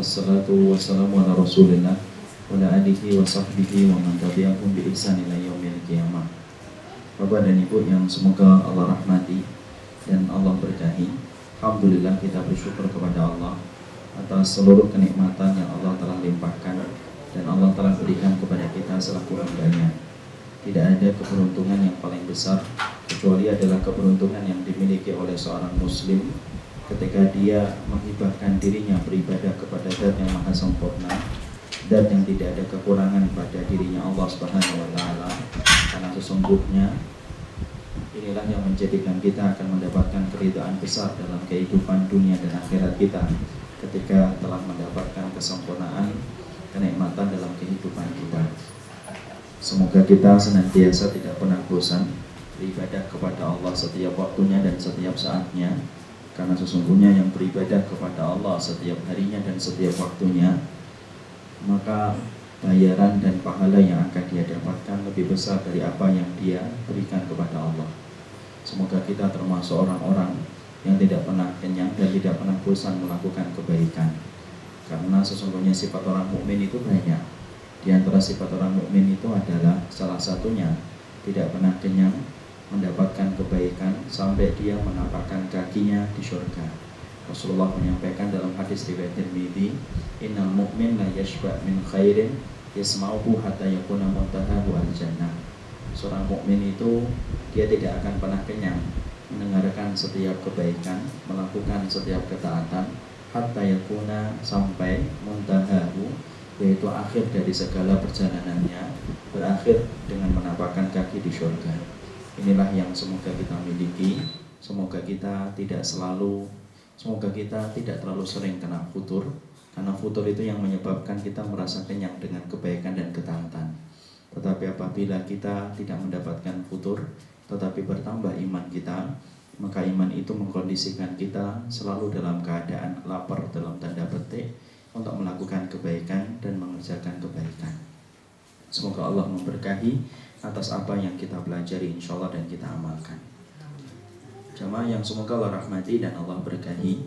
wassalatu wassalamu ala rasulillah wa ala alihi wa sahbihi wa man tabi'ahum bi ihsan ila yaumil qiyamah. Bapak dan Ibu yang semoga Allah rahmati dan Allah berkahi, alhamdulillah kita bersyukur kepada Allah atas seluruh kenikmatan yang Allah telah limpahkan dan Allah telah berikan kepada kita selaku hamba-Nya. Tidak ada keberuntungan yang paling besar kecuali adalah keberuntungan yang dimiliki oleh seorang muslim ketika dia menghibahkan dirinya beribadah kepada Zat yang Maha Sempurna, Zat yang tidak ada kekurangan pada dirinya Allah Subhanahu wa taala. Karena sesungguhnya inilah yang menjadikan kita akan mendapatkan keridhaan besar dalam kehidupan dunia dan akhirat kita ketika telah mendapatkan kesempurnaan kenikmatan dalam kehidupan kita. Semoga kita senantiasa tidak pernah bosan beribadah kepada Allah setiap waktunya dan setiap saatnya, karena sesungguhnya yang beribadah kepada Allah setiap harinya dan setiap waktunya, maka bayaran dan pahala yang akan dia dapatkan lebih besar dari apa yang dia berikan kepada Allah. Semoga kita termasuk orang-orang yang tidak pernah kenyang dan tidak pernah bosan melakukan kebaikan, karena sesungguhnya sifat orang mukmin itu banyak. Di antara sifat orang mukmin itu adalah salah satunya tidak pernah kenyang mendapatkan kebaikan sampai dia menapakkan kakinya di surga. Rasulullah menyampaikan dalam hadis riwayat Tirmidzi, "Innal mu'min la yashba' min khairin yasma'uhu hatta yakuna muntahahu al-jannah." Seorang mukmin itu dia tidak akan pernah kenyang mendengarkan setiap kebaikan, melakukan setiap ketaatan, hatta yakuna sampai muntahahu, yaitu akhir dari segala perjalanannya, berakhir dengan menapakkan kaki di surga. Inilah yang semoga kita miliki. Semoga kita tidak terlalu sering kena futur, karena futur itu yang menyebabkan kita merasa kenyang dengan kebaikan dan ketaatan. Tetapi apabila kita tidak mendapatkan futur, tetapi bertambah iman kita, maka iman itu mengkondisikan kita selalu dalam keadaan lapar dalam tanda petik untuk melakukan kebaikan dan mengerjakan kebaikan. Semoga Allah memberkahi atas apa yang kita pelajari insyaallah dan kita amalkan. Jamaah yang semoga Allah rahmati dan Allah berkahi,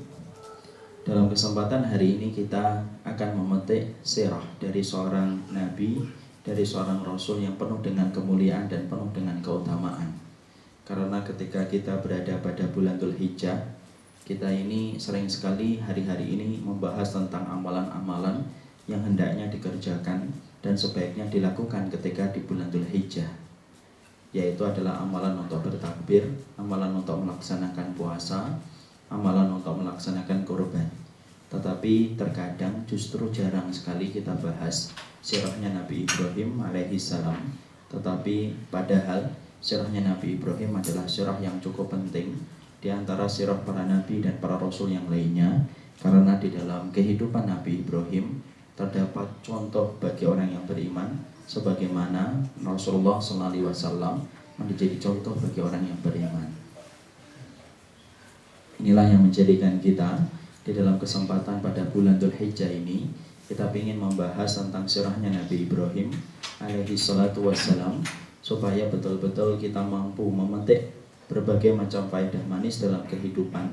dalam kesempatan hari ini kita akan memetik sirah dari seorang nabi, dari seorang rasul yang penuh dengan kemuliaan dan penuh dengan keutamaan. Karena ketika kita berada pada bulan Dzulhijjah, kita ini sering sekali hari-hari ini membahas tentang amalan-amalan yang hendaknya dikerjakan dan sebaiknya dilakukan ketika di bulan Dzulhijjah, yaitu adalah amalan untuk bertakbir, amalan untuk melaksanakan puasa, amalan untuk melaksanakan kurban. Tetapi terkadang justru jarang sekali kita bahas sirahnya Nabi Ibrahim alaihissalam. Tetapi padahal sirahnya Nabi Ibrahim adalah sirah yang cukup penting di antara sirah para nabi dan para rasul yang lainnya, karena di dalam kehidupan Nabi Ibrahim terdapat contoh bagi orang yang beriman, sebagaimana Rasulullah SAW menjadi contoh bagi orang yang beriman. Inilah yang menjadikan kita di dalam kesempatan pada bulan Dzulhijjah ini, kita ingin membahas tentang sirahnya Nabi Ibrahim alaihi salatu wassalam, supaya betul-betul kita mampu memetik berbagai macam faedah manis dalam kehidupan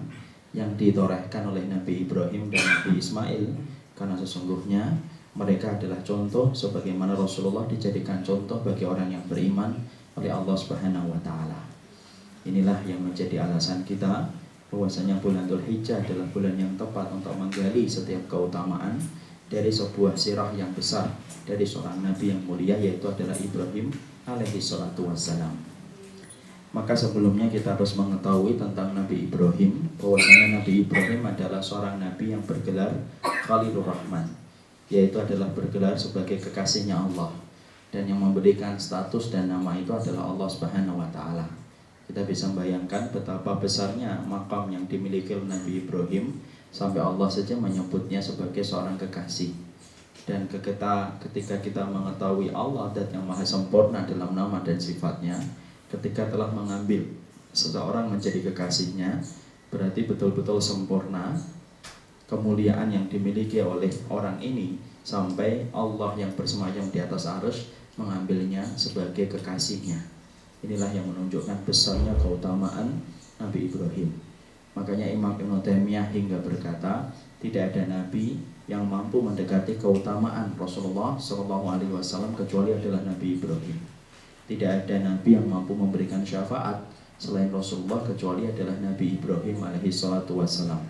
yang ditorehkan oleh Nabi Ibrahim dan Nabi Ismail. Karena sesungguhnya mereka adalah contoh sebagaimana Rasulullah dijadikan contoh bagi orang yang beriman oleh Allah Subhanahu wa taala. Inilah yang menjadi alasan kita bahwasanya bulan Dzulhijjah adalah bulan yang tepat untuk menggali setiap keutamaan dari sebuah sirah yang besar dari seorang nabi yang mulia, yaitu adalah Ibrahim alaihi salatu wassalam. Maka sebelumnya kita harus mengetahui tentang Nabi Ibrahim, bahwasanya Nabi Ibrahim adalah seorang nabi yang bergelar Khalilur Rahman, yaitu adalah bergelar sebagai kekasihnya Allah, dan yang memberikan status dan nama itu adalah Allah Subhanahu wa taala. Kita bisa membayangkan betapa besarnya makam yang dimiliki oleh Nabi Ibrahim sampai Allah saja menyebutnya sebagai seorang kekasih. Dan ketika kita mengetahui Allah Dat yang Maha Sempurna dalam nama dan sifatnya, ketika telah mengambil seseorang menjadi kekasihnya, berarti betul-betul sempurna kemuliaan yang dimiliki oleh orang ini, sampai Allah yang bersemayam di atas arsy mengambilnya sebagai kekasihnya. Inilah yang menunjukkan besarnya keutamaan Nabi Ibrahim. Makanya Imam Ibnu Taimiyah hingga berkata, tidak ada nabi yang mampu mendekati keutamaan Rasulullah SAW kecuali adalah Nabi Ibrahim. Tidak ada nabi yang mampu memberikan syafaat selain Rasulullah kecuali adalah Nabi Ibrahim alaihissalam,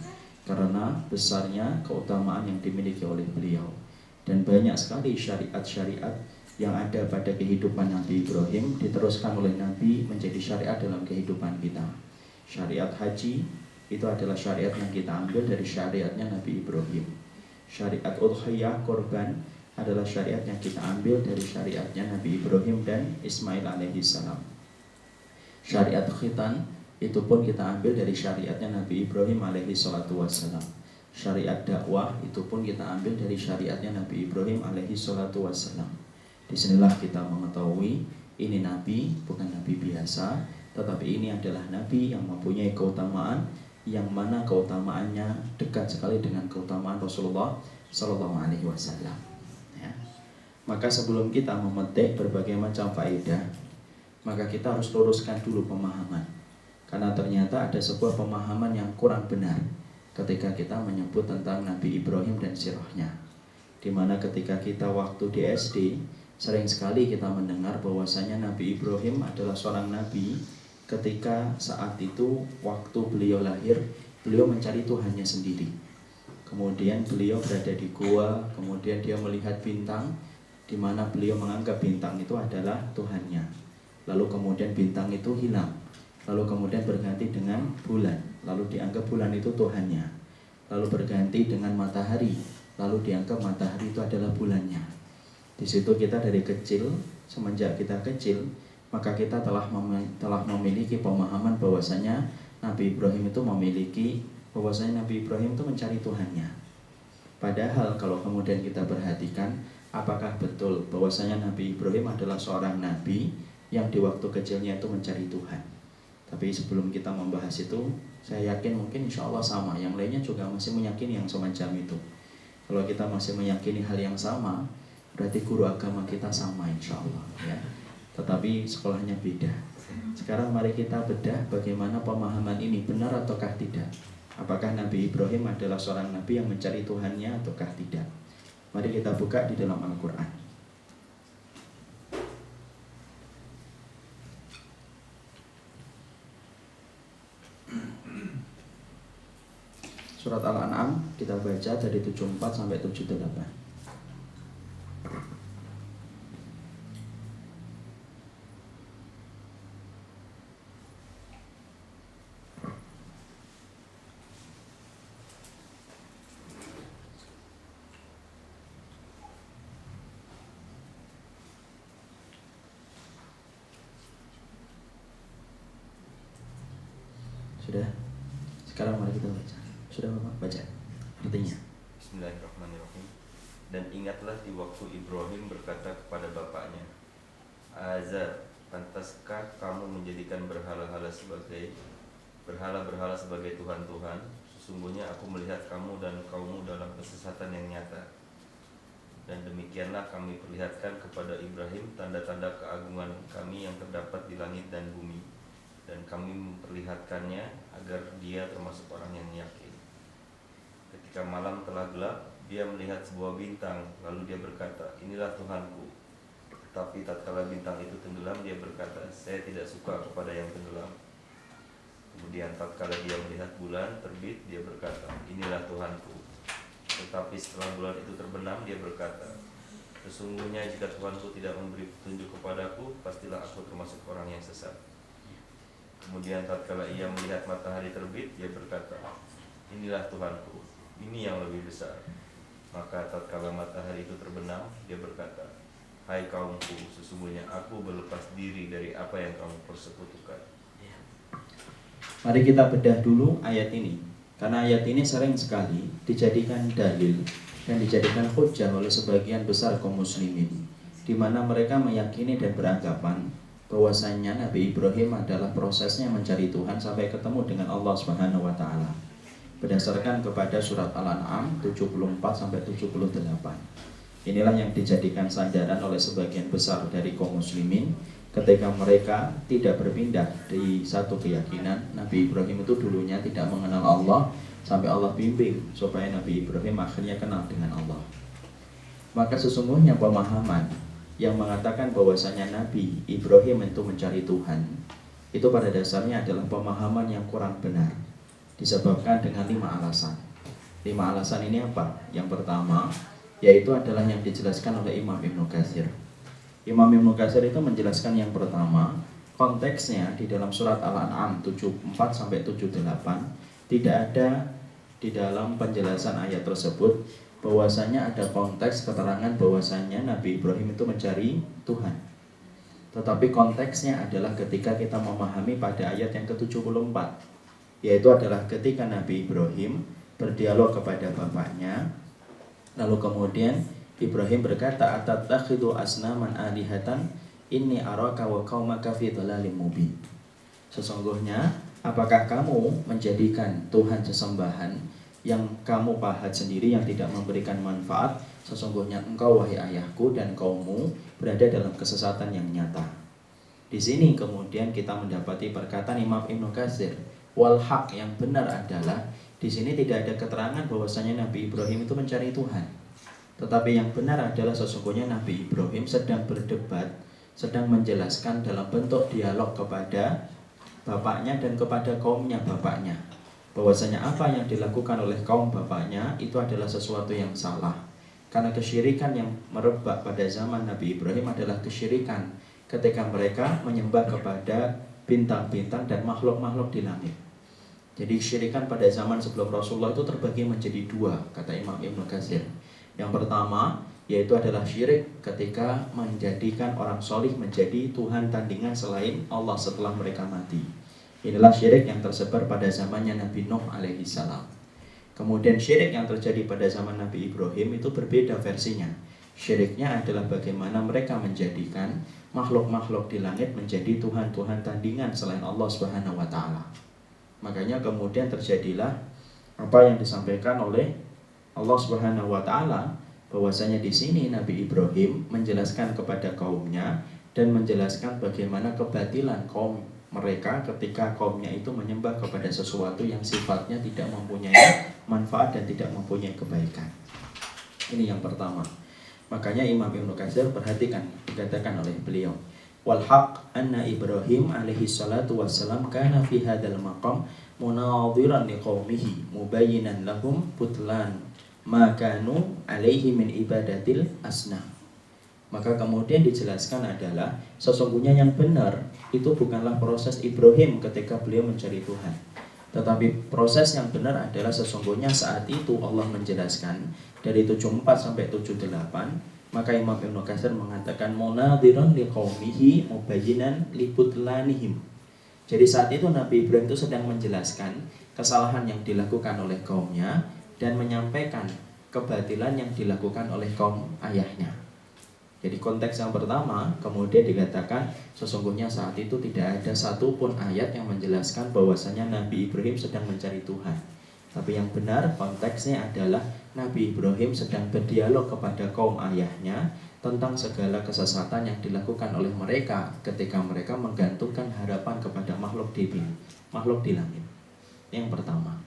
karena besarnya keutamaan yang dimiliki oleh beliau. Dan banyak sekali syariat-syariat yang ada pada kehidupan Nabi Ibrahim diteruskan oleh Nabi menjadi syariat dalam kehidupan kita. Syariat haji itu adalah syariat yang kita ambil dari syariatnya Nabi Ibrahim. Syariat udhiyah, korban, adalah syariat yang kita ambil dari syariatnya Nabi Ibrahim dan Ismail alaihissalam. Syariat khitan itu pun kita ambil dari syariatnya Nabi Ibrahim alaihissalam. Syariat dakwah itu pun kita ambil dari syariatnya Nabi Ibrahim alaihissalam. Disinilah kita mengetahui ini Nabi, bukan Nabi biasa, tetapi ini adalah Nabi yang mempunyai keutamaan, yang mana keutamaannya dekat sekali dengan keutamaan Rasulullah Sallallahu Alaihi Wasallam. Ya. Maka sebelum kita memetik berbagai macam faedah, maka kita harus luruskan dulu pemahaman, karena ternyata ada sebuah pemahaman yang kurang benar ketika kita menyebut tentang Nabi Ibrahim dan sirahnya. Dimana ketika kita waktu di SD, sering sekali kita mendengar bahwasanya Nabi Ibrahim adalah seorang nabi. Ketika saat itu waktu beliau lahir, beliau mencari Tuhannya sendiri. Kemudian beliau berada di gua, kemudian dia melihat bintang, di mana beliau menganggap bintang itu adalah Tuhannya. Lalu kemudian bintang itu hilang, lalu kemudian berganti dengan bulan, lalu dianggap bulan itu Tuhannya. Lalu berganti dengan matahari, lalu dianggap matahari itu adalah bulannya. Di situ kita dari kecil, semenjak kita kecil, maka kita telah memiliki pemahaman bahwasanya Nabi Ibrahim itu bahwasanya Nabi Ibrahim itu mencari Tuhannya. Padahal kalau kemudian kita perhatikan, apakah betul bahwasanya Nabi Ibrahim adalah seorang nabi yang di waktu kecilnya itu mencari Tuhan? Tapi sebelum kita membahas itu, saya yakin mungkin insya Allah sama, yang lainnya juga masih meyakini yang semacam itu. Kalau kita masih meyakini hal yang sama, berarti guru agama kita sama insya Allah, ya. Tetapi sekolahnya beda. Sekarang mari kita bedah bagaimana pemahaman ini benar ataukah tidak. Apakah Nabi Ibrahim adalah seorang nabi yang mencari Tuhannya ataukah tidak. Mari kita buka di dalam Al-Quran. Surat Al-An'am kita baca dari 74 sampai 78. Sudah? Sekarang mari kita baca. Sudah Bapak baca artinya. Bismillahirrahmanirrahim. Dan ingatlah di waktu Ibrahim berkata kepada bapaknya, Azar, pantaskah kamu menjadikan berhala-berhala sebagai Tuhan-Tuhan? Sesungguhnya aku melihat kamu dan kaummu dalam kesesatan yang nyata. Dan demikianlah kami perlihatkan kepada Ibrahim tanda-tanda keagungan kami yang terdapat di langit dan bumi. Dan kami memperlihatkannya agar dia termasuk orang yang yakin. Ketika malam telah gelap, dia melihat sebuah bintang, lalu dia berkata, inilah Tuhanku. Tetapi tatkala bintang itu tenggelam, dia berkata, saya tidak suka kepada yang tenggelam. Kemudian tatkala dia melihat bulan terbit, dia berkata, inilah Tuhanku. Tetapi setelah bulan itu terbenam, dia berkata, sesungguhnya jika Tuhanku tidak memberi petunjuk kepadaku, pastilah aku termasuk orang yang sesat. Kemudian tatkala ia melihat matahari terbit, dia berkata, inilah Tuhanku, ini yang lebih besar. Maka tatkala matahari itu terbenam, dia berkata, hai kaumku, sesungguhnya aku berlepas diri dari apa yang kamu persekutukan. Mari kita bedah dulu ayat ini, karena ayat ini sering sekali dijadikan dalil dan dijadikan hujjah oleh sebagian besar kaum muslimin, di mana mereka meyakini dan beranggapan bahwasanya Nabi Ibrahim adalah prosesnya mencari Tuhan sampai ketemu dengan Allah Subhanahu wa taala. Berdasarkan kepada surat Al-An'am 74 sampai 78. Inilah yang dijadikan sandaran oleh sebagian besar dari kaum muslimin ketika mereka tidak berpindah di satu keyakinan. Nabi Ibrahim itu dulunya tidak mengenal Allah, sampai Allah bimbing supaya Nabi Ibrahim akhirnya kenal dengan Allah. Maka sesungguhnya pemahaman yang mengatakan bahwasanya Nabi Ibrahim itu mencari Tuhan, itu pada dasarnya adalah pemahaman yang kurang benar, disebabkan dengan 5 alasan. 5 alasan ini apa? Yang pertama, yaitu adalah yang dijelaskan oleh Imam Ibnu Katsir. Imam Ibnu Katsir itu menjelaskan yang pertama, konteksnya di dalam surat Al-An'am 74-78 tidak ada di dalam penjelasan ayat tersebut bahwasanya ada konteks keterangan bahwasanya Nabi Ibrahim itu mencari Tuhan. Tetapi konteksnya adalah ketika kita memahami pada ayat yang ke-74, yaitu adalah ketika Nabi Ibrahim berdialog kepada bapaknya, lalu kemudian Ibrahim berkata, "Atatakhidu asnaman alihatan inni araka wa qaumaka fi dhalalin mubin." Sesungguhnya, apakah kamu menjadikan Tuhan sesembahan yang kamu pahat sendiri yang tidak memberikan manfaat? Sesungguhnya engkau wahai ayahku dan kaummu berada dalam kesesatan yang nyata. Di sini kemudian kita mendapati perkataan Imam Ibnu Katsir, wal haq, yang benar adalah di sini tidak ada keterangan bahwasanya Nabi Ibrahim itu mencari Tuhan. Tetapi yang benar adalah sesungguhnya Nabi Ibrahim sedang berdebat, sedang menjelaskan dalam bentuk dialog kepada bapaknya dan kepada kaumnya bapaknya, bahwasanya apa yang dilakukan oleh kaum bapaknya itu adalah sesuatu yang salah. Karena kesyirikan yang merebak pada zaman Nabi Ibrahim adalah kesyirikan ketika mereka menyembah kepada bintang-bintang dan makhluk-makhluk di langit. Jadi kesyirikan pada zaman sebelum Rasulullah itu terbagi menjadi 2, kata Imam Ibnu Katsir. Yang pertama yaitu adalah syirik ketika menjadikan orang solih menjadi Tuhan tandingan selain Allah setelah mereka mati. Inilah syirik yang tersebar pada zamannya Nabi Nuh alaihi salam. Kemudian syirik yang terjadi pada zaman Nabi Ibrahim itu berbeda versinya. Syiriknya adalah bagaimana mereka menjadikan makhluk-makhluk di langit menjadi Tuhan-Tuhan tandingan selain Allah Subhanahu wa taala. Makanya kemudian terjadilah apa yang disampaikan oleh Allah Subhanahu wa taala, bahwasanya di sini Nabi Ibrahim menjelaskan kepada kaumnya dan menjelaskan bagaimana kebatilan kaum mereka ketika kaumnya itu menyembah kepada sesuatu yang sifatnya tidak mempunyai manfaat dan tidak mempunyai kebaikan. Ini yang pertama. Makanya Imam Ibnu Katsir, perhatikan, dikatakan oleh beliau, wal haq anna Ibrahim alaihi salatu wassalam kana fi hadzal maqam munadhiran liqaumihi mubayyinan lahum butlan ma kanu alaihi min ibadatil asnam. Maka kemudian dijelaskan adalah sesungguhnya yang benar itu bukanlah proses Ibrahim ketika beliau mencari Tuhan, tetapi proses yang benar adalah sesungguhnya saat itu Allah menjelaskan dari 74 sampai 78. Maka Imam Ibnu Katsir mengatakan munadhiran liqaumihi mubayyinan libutlanihim. Jadi saat itu Nabi Ibrahim itu sedang menjelaskan kesalahan yang dilakukan oleh kaumnya dan menyampaikan kebatilan yang dilakukan oleh kaum ayahnya. Jadi konteks yang pertama kemudian dikatakan sesungguhnya saat itu tidak ada satupun ayat yang menjelaskan bahwasanya Nabi Ibrahim sedang mencari Tuhan. Tapi yang benar konteksnya adalah Nabi Ibrahim sedang berdialog kepada kaum ayahnya tentang segala kesesatan yang dilakukan oleh mereka ketika mereka menggantungkan harapan kepada makhluk di langit. Yang pertama.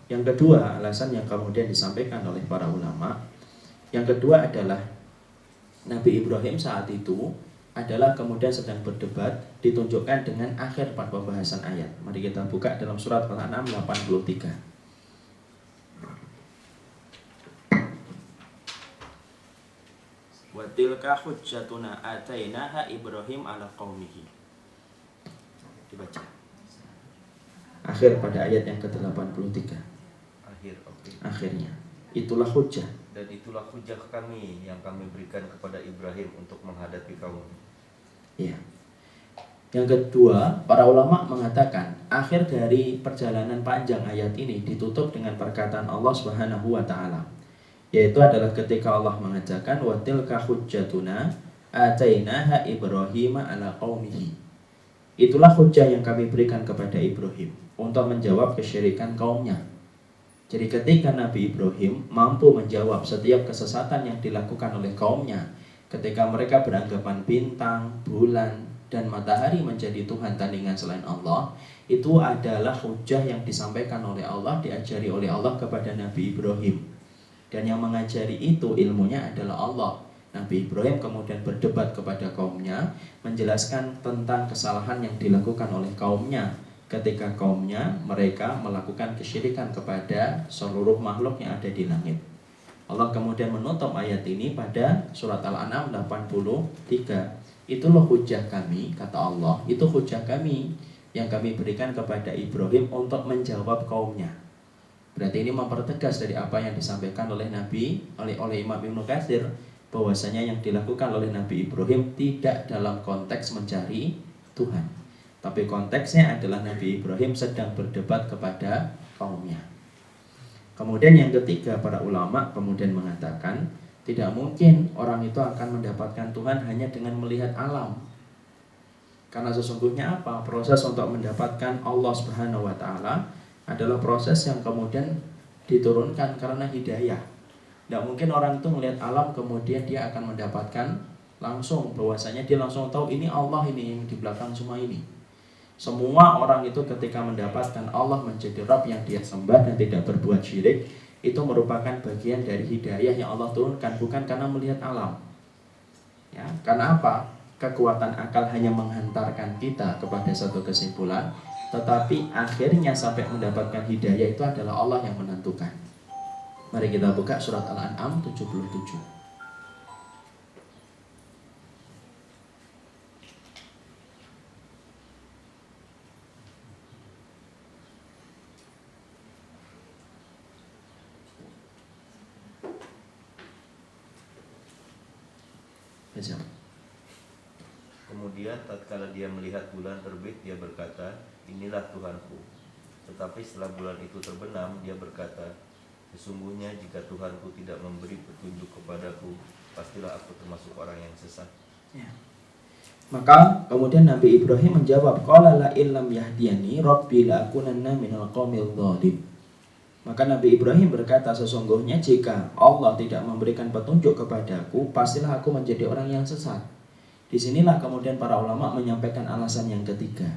Yang kedua, alasan yang kemudian disampaikan oleh para ulama, yang kedua adalah Nabi Ibrahim saat itu adalah kemudian sedang berdebat, ditunjukkan dengan akhir pembahasan ayat. Mari kita buka dalam surat Al-An'am 83. Wa tilka hujjatuna atainaha Ibrahim ala qaumihi. Dibaca. Akhir pada ayat yang ke-83. Akhirnya itulah hujjah, dan itulah hujjah kami yang kami berikan kepada Ibrahim untuk menghadapi kaum. Ya. Yang kedua, para ulama mengatakan akhir dari perjalanan panjang ayat ini ditutup dengan perkataan Allah Subhanahu wa taala, yaitu adalah ketika Allah mengatakan wa tilka hujjatuna atainaha Ibrahim ala qaumihi. Itulah hujjah yang kami berikan kepada Ibrahim untuk menjawab kesyirikan kaumnya. Jadi ketika Nabi Ibrahim mampu menjawab setiap kesesatan yang dilakukan oleh kaumnya, ketika mereka beranggapan bintang, bulan, dan matahari menjadi Tuhan tandingan selain Allah, itu adalah hujah yang disampaikan oleh Allah, diajari oleh Allah kepada Nabi Ibrahim. Dan yang mengajari itu ilmunya adalah Allah. Nabi Ibrahim kemudian berdebat kepada kaumnya, menjelaskan tentang kesalahan yang dilakukan oleh kaumnya ketika kaumnya mereka melakukan kesyirikan kepada seluruh makhluk yang ada di langit. Allah kemudian menutup ayat ini pada surat Al-An'am 83. Itulah hujah kami, kata Allah, itu hujah kami yang kami berikan kepada Ibrahim untuk menjawab kaumnya. Berarti ini mempertegas dari apa yang disampaikan oleh oleh Imam Ibnu Katsir, bahwasanya yang dilakukan oleh Nabi Ibrahim tidak dalam konteks mencari Tuhan, tapi konteksnya adalah Nabi Ibrahim sedang berdebat kepada kaumnya. Kemudian yang ketiga, para ulama kemudian mengatakan tidak mungkin orang itu akan mendapatkan Tuhan hanya dengan melihat alam. Karena sesungguhnya apa? Proses untuk mendapatkan Allah Subhanahu wa taala adalah proses yang kemudian diturunkan karena hidayah. Tidak mungkin orang itu melihat alam kemudian dia akan mendapatkan langsung bahwasanya dia langsung tahu ini Allah, ini yang di belakang semua ini. Semua orang itu ketika mendapatkan Allah menjadi Rabb yang dia sembah dan tidak berbuat syirik, itu merupakan bagian dari hidayah yang Allah turunkan, bukan karena melihat alam. Ya, karena apa? Kekuatan akal hanya menghantarkan kita kepada satu kesimpulan, tetapi akhirnya sampai mendapatkan hidayah itu adalah Allah yang menentukan. Mari kita buka surat Al-An'am 77. Kemudian tatkala dia melihat bulan terbit, dia berkata, inilah Tuhanku. Tetapi setelah bulan itu terbenam, dia berkata, sesungguhnya jika Tuhanku tidak memberi petunjuk kepadaku, pastilah aku termasuk orang yang sesat. Ya. Maka kemudian Nabi Ibrahim menjawab, qala la illam yahdiyani rabbi la akunanna minal qaumil dhalim. Maka Nabi Ibrahim berkata, sesungguhnya jika Allah tidak memberikan petunjuk kepadaku, pastilah aku menjadi orang yang sesat. Disinilah kemudian para ulama menyampaikan alasan yang ketiga.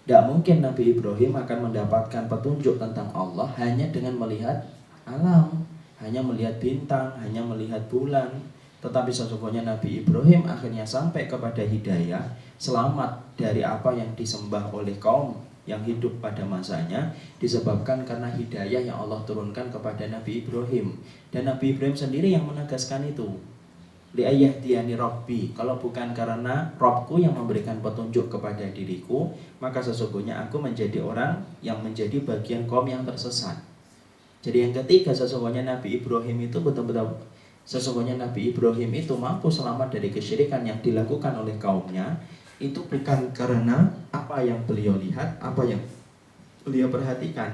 Tidak mungkin Nabi Ibrahim akan mendapatkan petunjuk tentang Allah hanya dengan melihat alam, hanya melihat bintang, hanya melihat bulan. Tetapi sesungguhnya Nabi Ibrahim akhirnya sampai kepada hidayah, selamat dari apa yang disembah oleh kaum yang hidup pada masanya, disebabkan karena hidayah yang Allah turunkan kepada Nabi Ibrahim. Dan Nabi Ibrahim sendiri yang menegaskan itu, li'ayyahdiyani rabbi, kalau bukan karena Rabbku yang memberikan petunjuk kepada diriku, maka sesungguhnya aku menjadi orang yang menjadi bagian kaum yang tersesat. Jadi yang ketiga, sesungguhnya Nabi Ibrahim itu betul-betul, sesungguhnya Nabi Ibrahim itu mampu selamat dari kesyirikan yang dilakukan oleh kaumnya, itu bukan karena apa yang beliau lihat, apa yang beliau perhatikan,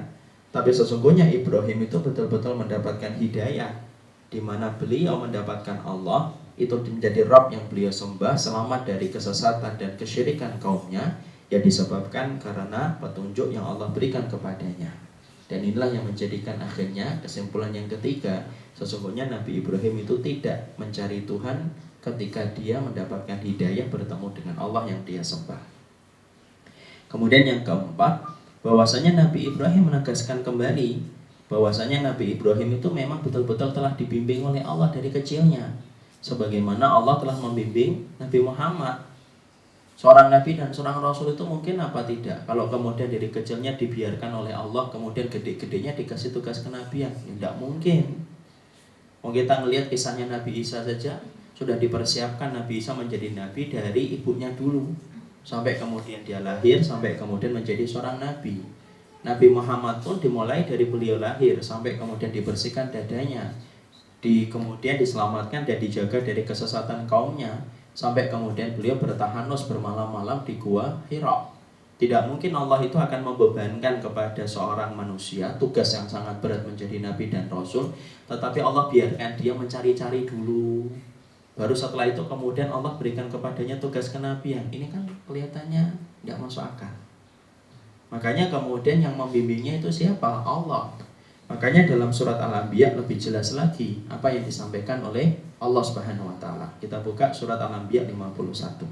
tapi sesungguhnya Ibrahim itu betul-betul mendapatkan hidayah, di mana beliau mendapatkan Allah, itu menjadi Rabb yang beliau sembah, selamat dari kesesatan dan kesyirikan kaumnya, yang disebabkan karena petunjuk yang Allah berikan kepadanya. Dan inilah yang menjadikan akhirnya kesimpulan yang ketiga, sesungguhnya Nabi Ibrahim itu tidak mencari Tuhan ketika dia mendapatkan hidayah bertemu dengan Allah yang dia sembah. Kemudian yang keempat, bahwasanya Nabi Ibrahim menegaskan kembali bahwasanya Nabi Ibrahim itu memang betul-betul telah dibimbing oleh Allah dari kecilnya, sebagaimana Allah telah membimbing Nabi Muhammad. Seorang Nabi dan seorang Rasul itu mungkin apa tidak kalau kemudian dari kecilnya dibiarkan oleh Allah, kemudian gede-gedenya dikasih tugas kenabian? Ya, tidak mungkin. Mau kita melihat kisahnya Nabi Isa saja, sudah dipersiapkan Nabi Isa menjadi nabi dari ibunya dulu, sampai kemudian dia lahir, sampai kemudian menjadi seorang nabi. Nabi Muhammad pun dimulai dari beliau lahir sampai kemudian dibersihkan dadanya, kemudian diselamatkan dan dijaga dari kesesatan kaumnya, sampai kemudian beliau bertahanus bermalam-malam di gua Hira. Tidak mungkin Allah itu akan membebankan kepada seorang manusia tugas yang sangat berat menjadi nabi dan rasul, tetapi Allah biarkan dia mencari-cari dulu, baru setelah itu kemudian Allah berikan kepadanya tugas kenabian. Ini kan kelihatannya tidak masuk akal. Makanya kemudian yang membimbingnya itu siapa? Allah. Makanya dalam surat Al-Anbiya lebih jelas lagi apa yang disampaikan oleh Allah Subhanahu wa taala. Kita buka surat Al-Anbiya 51.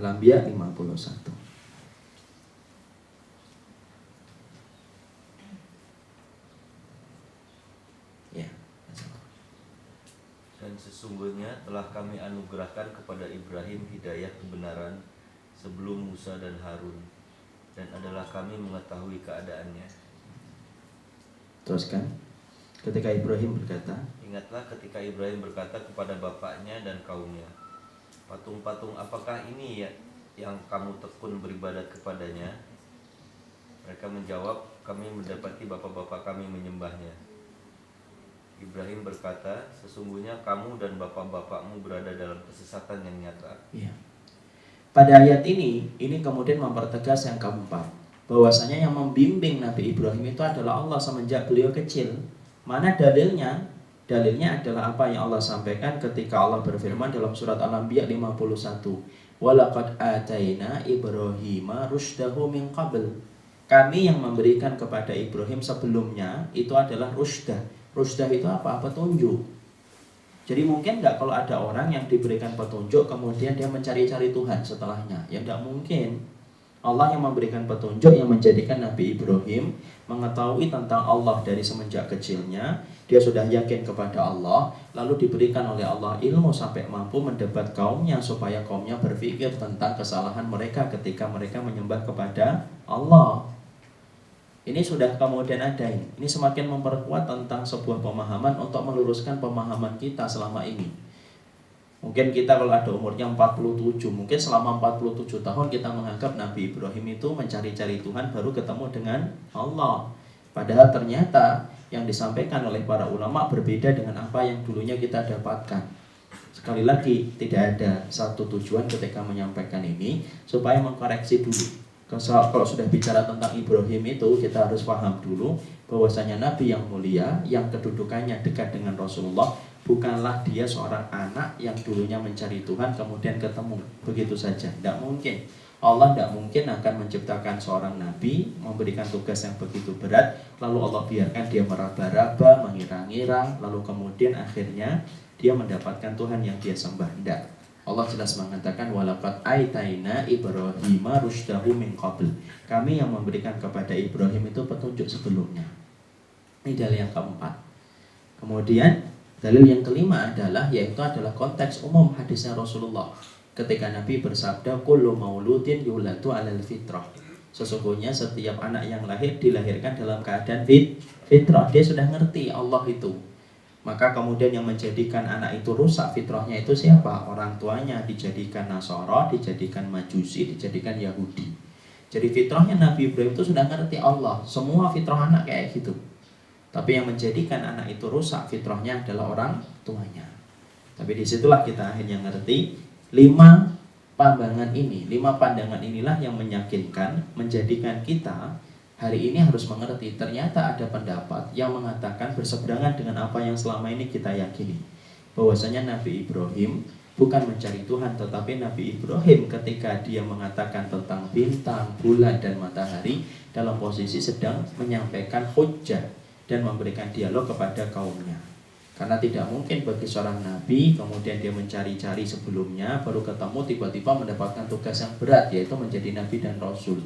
Al-Anbiya 51. Ya. Dan sesungguhnya telah kami anugerahkan kepada Ibrahim hidayah kebenaran sebelum Musa dan Harun, dan adalah kami mengetahui keadaannya. Teruskan. Ketika Ibrahim berkata, ingatlah ketika Ibrahim berkata kepada bapaknya dan kaumnya, patung-patung apakah ini ya yang kamu tekun beribadat kepadanya? Mereka menjawab, kami mendapati bapak-bapak kami menyembahnya. Ibrahim berkata, sesungguhnya kamu dan bapak-bapakmu berada dalam kesesatan yang nyata. ya. Pada ayat ini kemudian mempertegas yang keempat, bahwasanya yang membimbing Nabi Ibrahim itu adalah Allah semenjak beliau kecil. Mana dalilnya? Dalilnya adalah apa yang Allah sampaikan ketika Allah berfirman dalam surat Al-Anbiya 51. Walaqad ataina Ibrahima rusydahu min qabl. Kami yang memberikan kepada Ibrahim sebelumnya itu adalah rusydah. Rusydah itu apa? Petunjuk. Jadi mungkin nggak kalau ada orang yang diberikan petunjuk kemudian dia mencari-cari Tuhan setelahnya? Ya nggak mungkin. Allah yang memberikan petunjuk, yang menjadikan Nabi Ibrahim mengetahui tentang Allah dari semenjak kecilnya. Dia sudah yakin kepada Allah, lalu diberikan oleh Allah ilmu sampai mampu mendebat kaumnya supaya kaumnya berpikir tentang kesalahan mereka ketika mereka menyembah kepada Allah. Ini sudah kemudian ada ini semakin memperkuat tentang sebuah pemahaman untuk meluruskan pemahaman kita selama ini. Mungkin kita kalau ada umurnya 47, mungkin selama 47 tahun kita menganggap Nabi Ibrahim itu mencari-cari Tuhan baru ketemu dengan Allah. Padahal ternyata yang disampaikan oleh para ulama berbeda dengan apa yang dulunya kita dapatkan. Sekali lagi, tidak ada satu tujuan ketika menyampaikan ini supaya mengkoreksi dulu. Kalau sudah bicara tentang Ibrahim itu, kita harus paham dulu bahwasanya Nabi yang mulia, yang kedudukannya dekat dengan Rasulullah, bukanlah dia seorang anak yang dulunya mencari Tuhan kemudian ketemu begitu saja. Tidak mungkin. Allah tidak mungkin akan menciptakan seorang nabi, memberikan tugas yang begitu berat, lalu Allah biarkan dia meraba-raba, mengira-ngira, lalu kemudian akhirnya dia mendapatkan Tuhan yang dia sembah. Tidak. Allah jelas mengatakan walaqad aitaina Ibrahima rusydahu min qabl. Kami yang memberikan kepada Ibrahim itu petunjuk sebelumnya. Ini dalil yang keempat. Kemudian dalil yang kelima yaitu adalah konteks umum hadisnya Rasulullah. Ketika Nabi bersabda, kullu mauludin yuladu alal fitrah. Sesungguhnya setiap anak yang lahir dilahirkan dalam keadaan fitrah. Dia sudah ngerti Allah itu. Maka kemudian yang menjadikan anak itu rusak fitrahnya itu siapa? Orang tuanya dijadikan Nasara, dijadikan Majusi, dijadikan Yahudi. Jadi fitrahnya Nabi Ibrahim itu sudah ngerti Allah. Semua fitrah anak kayak gitu. Tapi yang menjadikan anak itu rusak fitrahnya adalah orang tuanya. Tapi disitulah kita akhirnya ngerti 5 pandangan inilah yang meyakinkan, menjadikan kita hari ini harus mengerti ternyata ada pendapat yang mengatakan berseberangan dengan apa yang selama ini kita yakini, bahwasanya Nabi Ibrahim bukan mencari Tuhan, tetapi Nabi Ibrahim ketika dia mengatakan tentang bintang, bulan, dan matahari dalam posisi sedang menyampaikan hujjah dan memberikan dialog kepada kaumnya. Karena tidak mungkin bagi seorang nabi kemudian dia mencari-cari sebelumnya baru ketemu tiba-tiba mendapatkan tugas yang berat, yaitu menjadi nabi dan rasul.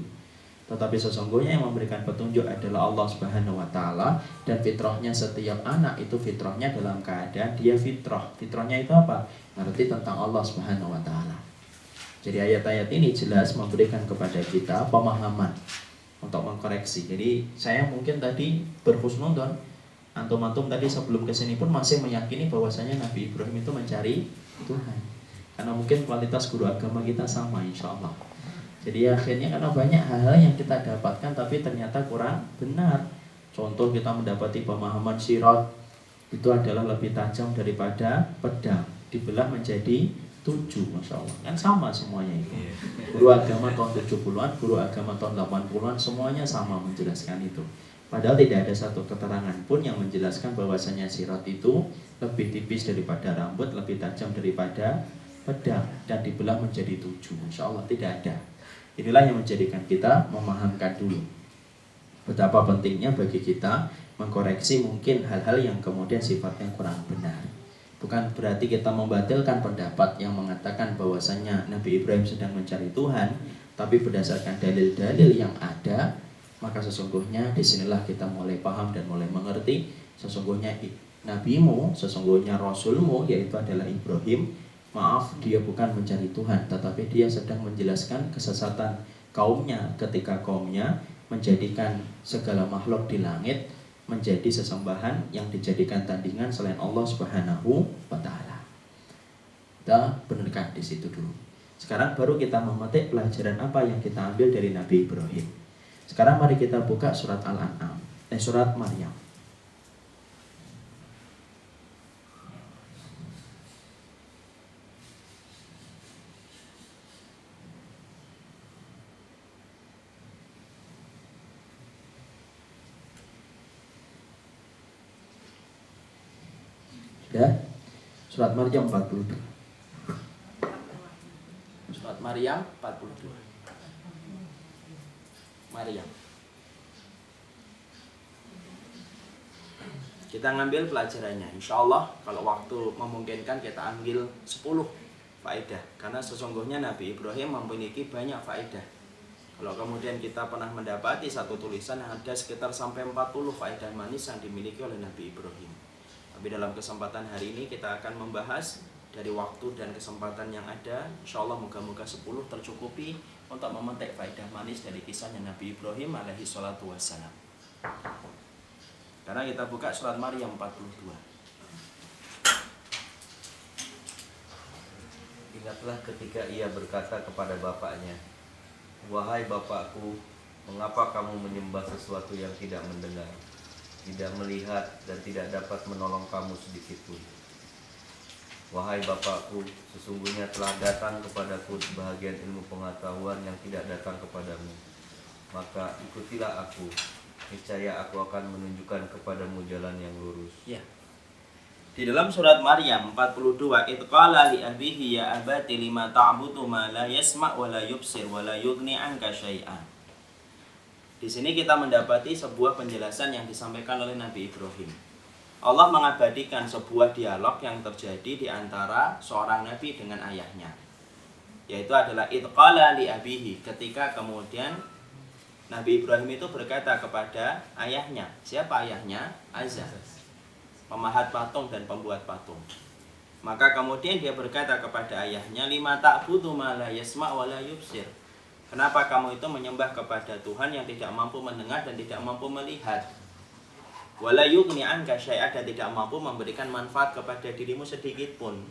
Tetapi sesungguhnya yang memberikan petunjuk adalah Allah Subhanahu wa taala, dan fitrahnya setiap anak itu fitrahnya dalam keadaan dia fitrah. Fitrahnya itu apa? Ngerti tentang Allah Subhanahu wa taala. Jadi ayat-ayat ini jelas memberikan kepada kita pemahaman untuk mengkoreksi. Jadi saya mungkin tadi berhusnudon, antum-antum tadi sebelum kesini pun masih meyakini bahwasanya Nabi Ibrahim itu mencari Tuhan. Karena mungkin kualitas guru agama kita sama insya Allah. Jadi akhirnya karena banyak hal-hal yang kita dapatkan tapi ternyata kurang benar. Contoh kita mendapati pemahaman sirat itu adalah lebih tajam daripada pedang, dibelah menjadi 7, Masya Allah. Kan sama semuanya itu. Guru agama tahun 70-an, guru agama tahun 80-an, semuanya sama menjelaskan itu. Padahal tidak ada satu keterangan pun yang menjelaskan bahwasanya sirat itu lebih tipis daripada rambut, lebih tajam daripada pedang, dan dibelah menjadi 7. Insya Allah tidak ada. Inilah yang menjadikan kita memahamkan dulu betapa pentingnya bagi kita mengkoreksi mungkin hal-hal yang kemudian sifatnya kurang benar. Bukan berarti kita membatalkan pendapat yang mengatakan bahwasannya Nabi Ibrahim sedang mencari Tuhan, tapi berdasarkan dalil-dalil yang ada, maka sesungguhnya disinilah kita mulai paham dan mulai mengerti sesungguhnya nabimu, sesungguhnya rasulmu yaitu adalah Ibrahim. Maaf, dia bukan mencari Tuhan, tetapi dia sedang menjelaskan kesesatan kaumnya ketika kaumnya menjadikan segala makhluk di langit menjadi sesembahan yang dijadikan tandingan selain Allah Subhanahu wa taala. Kita benarkan di situ dulu. Sekarang baru kita memetik pelajaran apa yang kita ambil dari Nabi Ibrahim. Sekarang mari kita buka surat Al-An'am, surat Maryam. Sudah? Surat Maryam 42. Surat Maryam 42. Maryam. Kita ngambil pelajarannya. Insya Allah kalau waktu memungkinkan kita ambil 10 faedah. Karena sesungguhnya Nabi Ibrahim memiliki banyak faedah. Kalau kemudian kita pernah mendapati satu tulisan yang ada sekitar sampai 40 faedah manis yang dimiliki oleh Nabi Ibrahim. Tapi dalam kesempatan hari ini kita akan membahas dari waktu dan kesempatan yang ada. Insya Allah moga-moga 10 tercukupi untuk memetik faedah manis dari kisahnya Nabi Ibrahim alaihi salatu wassalam. Karena kita buka surat Maryam 42. Ingatlah ketika ia berkata kepada bapaknya, "Wahai bapakku, mengapa kamu menyembah sesuatu yang tidak mendengar, tidak melihat, dan tidak dapat menolong kamu sedikitpun? Wahai bapakku, sesungguhnya telah datang kepadaku sebahagian ilmu pengetahuan yang tidak datang kepadamu. Maka ikutilah aku, niscaya aku akan menunjukkan kepadamu jalan yang lurus." Ya. Di dalam surat Maryam 42, "Idqala li abihi ya abati lima ta'budu ma la yasma' wa la yubsir wa la yughni 'anka syai'an." Di sini kita mendapati sebuah penjelasan yang disampaikan oleh Nabi Ibrahim. Allah mengabadikan sebuah dialog yang terjadi di antara seorang nabi dengan ayahnya. Yaitu adalah idqala li abihi, ketika kemudian Nabi Ibrahim itu berkata kepada ayahnya. Siapa ayahnya? Azza, pemahat patung dan pembuat patung. Maka kemudian dia berkata kepada ayahnya, "Lima ta'budu ma la yasma' wa la yubsir." Kenapa kamu itu menyembah kepada Tuhan yang tidak mampu mendengar dan tidak mampu melihat? Wala yughni 'anka syai'an, dan tidak mampu memberikan manfaat kepada dirimu sedikit pun.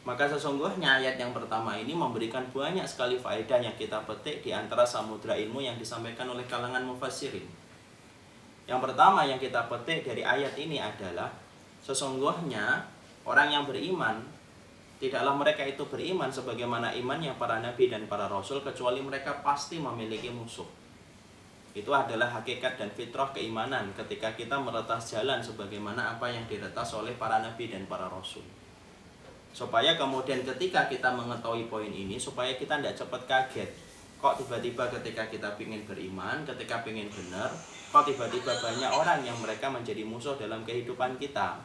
Maka sesungguhnya ayat yang pertama ini memberikan banyak sekali faedah yang kita petik di antara samudra ilmu yang disampaikan oleh kalangan mufassirin. Yang pertama yang kita petik dari ayat ini adalah sesungguhnya orang yang beriman, tidaklah mereka itu beriman sebagaimana imannya para nabi dan para rasul, kecuali mereka pasti memiliki musuh. Itu adalah hakikat dan fitrah keimanan ketika kita meretas jalan sebagaimana apa yang diretas oleh para nabi dan para rasul. Supaya kemudian ketika kita mengetahui poin ini, supaya kita tidak cepat kaget. Kok tiba-tiba ketika kita ingin beriman, ketika ingin benar, kok tiba-tiba banyak orang yang mereka menjadi musuh dalam kehidupan kita.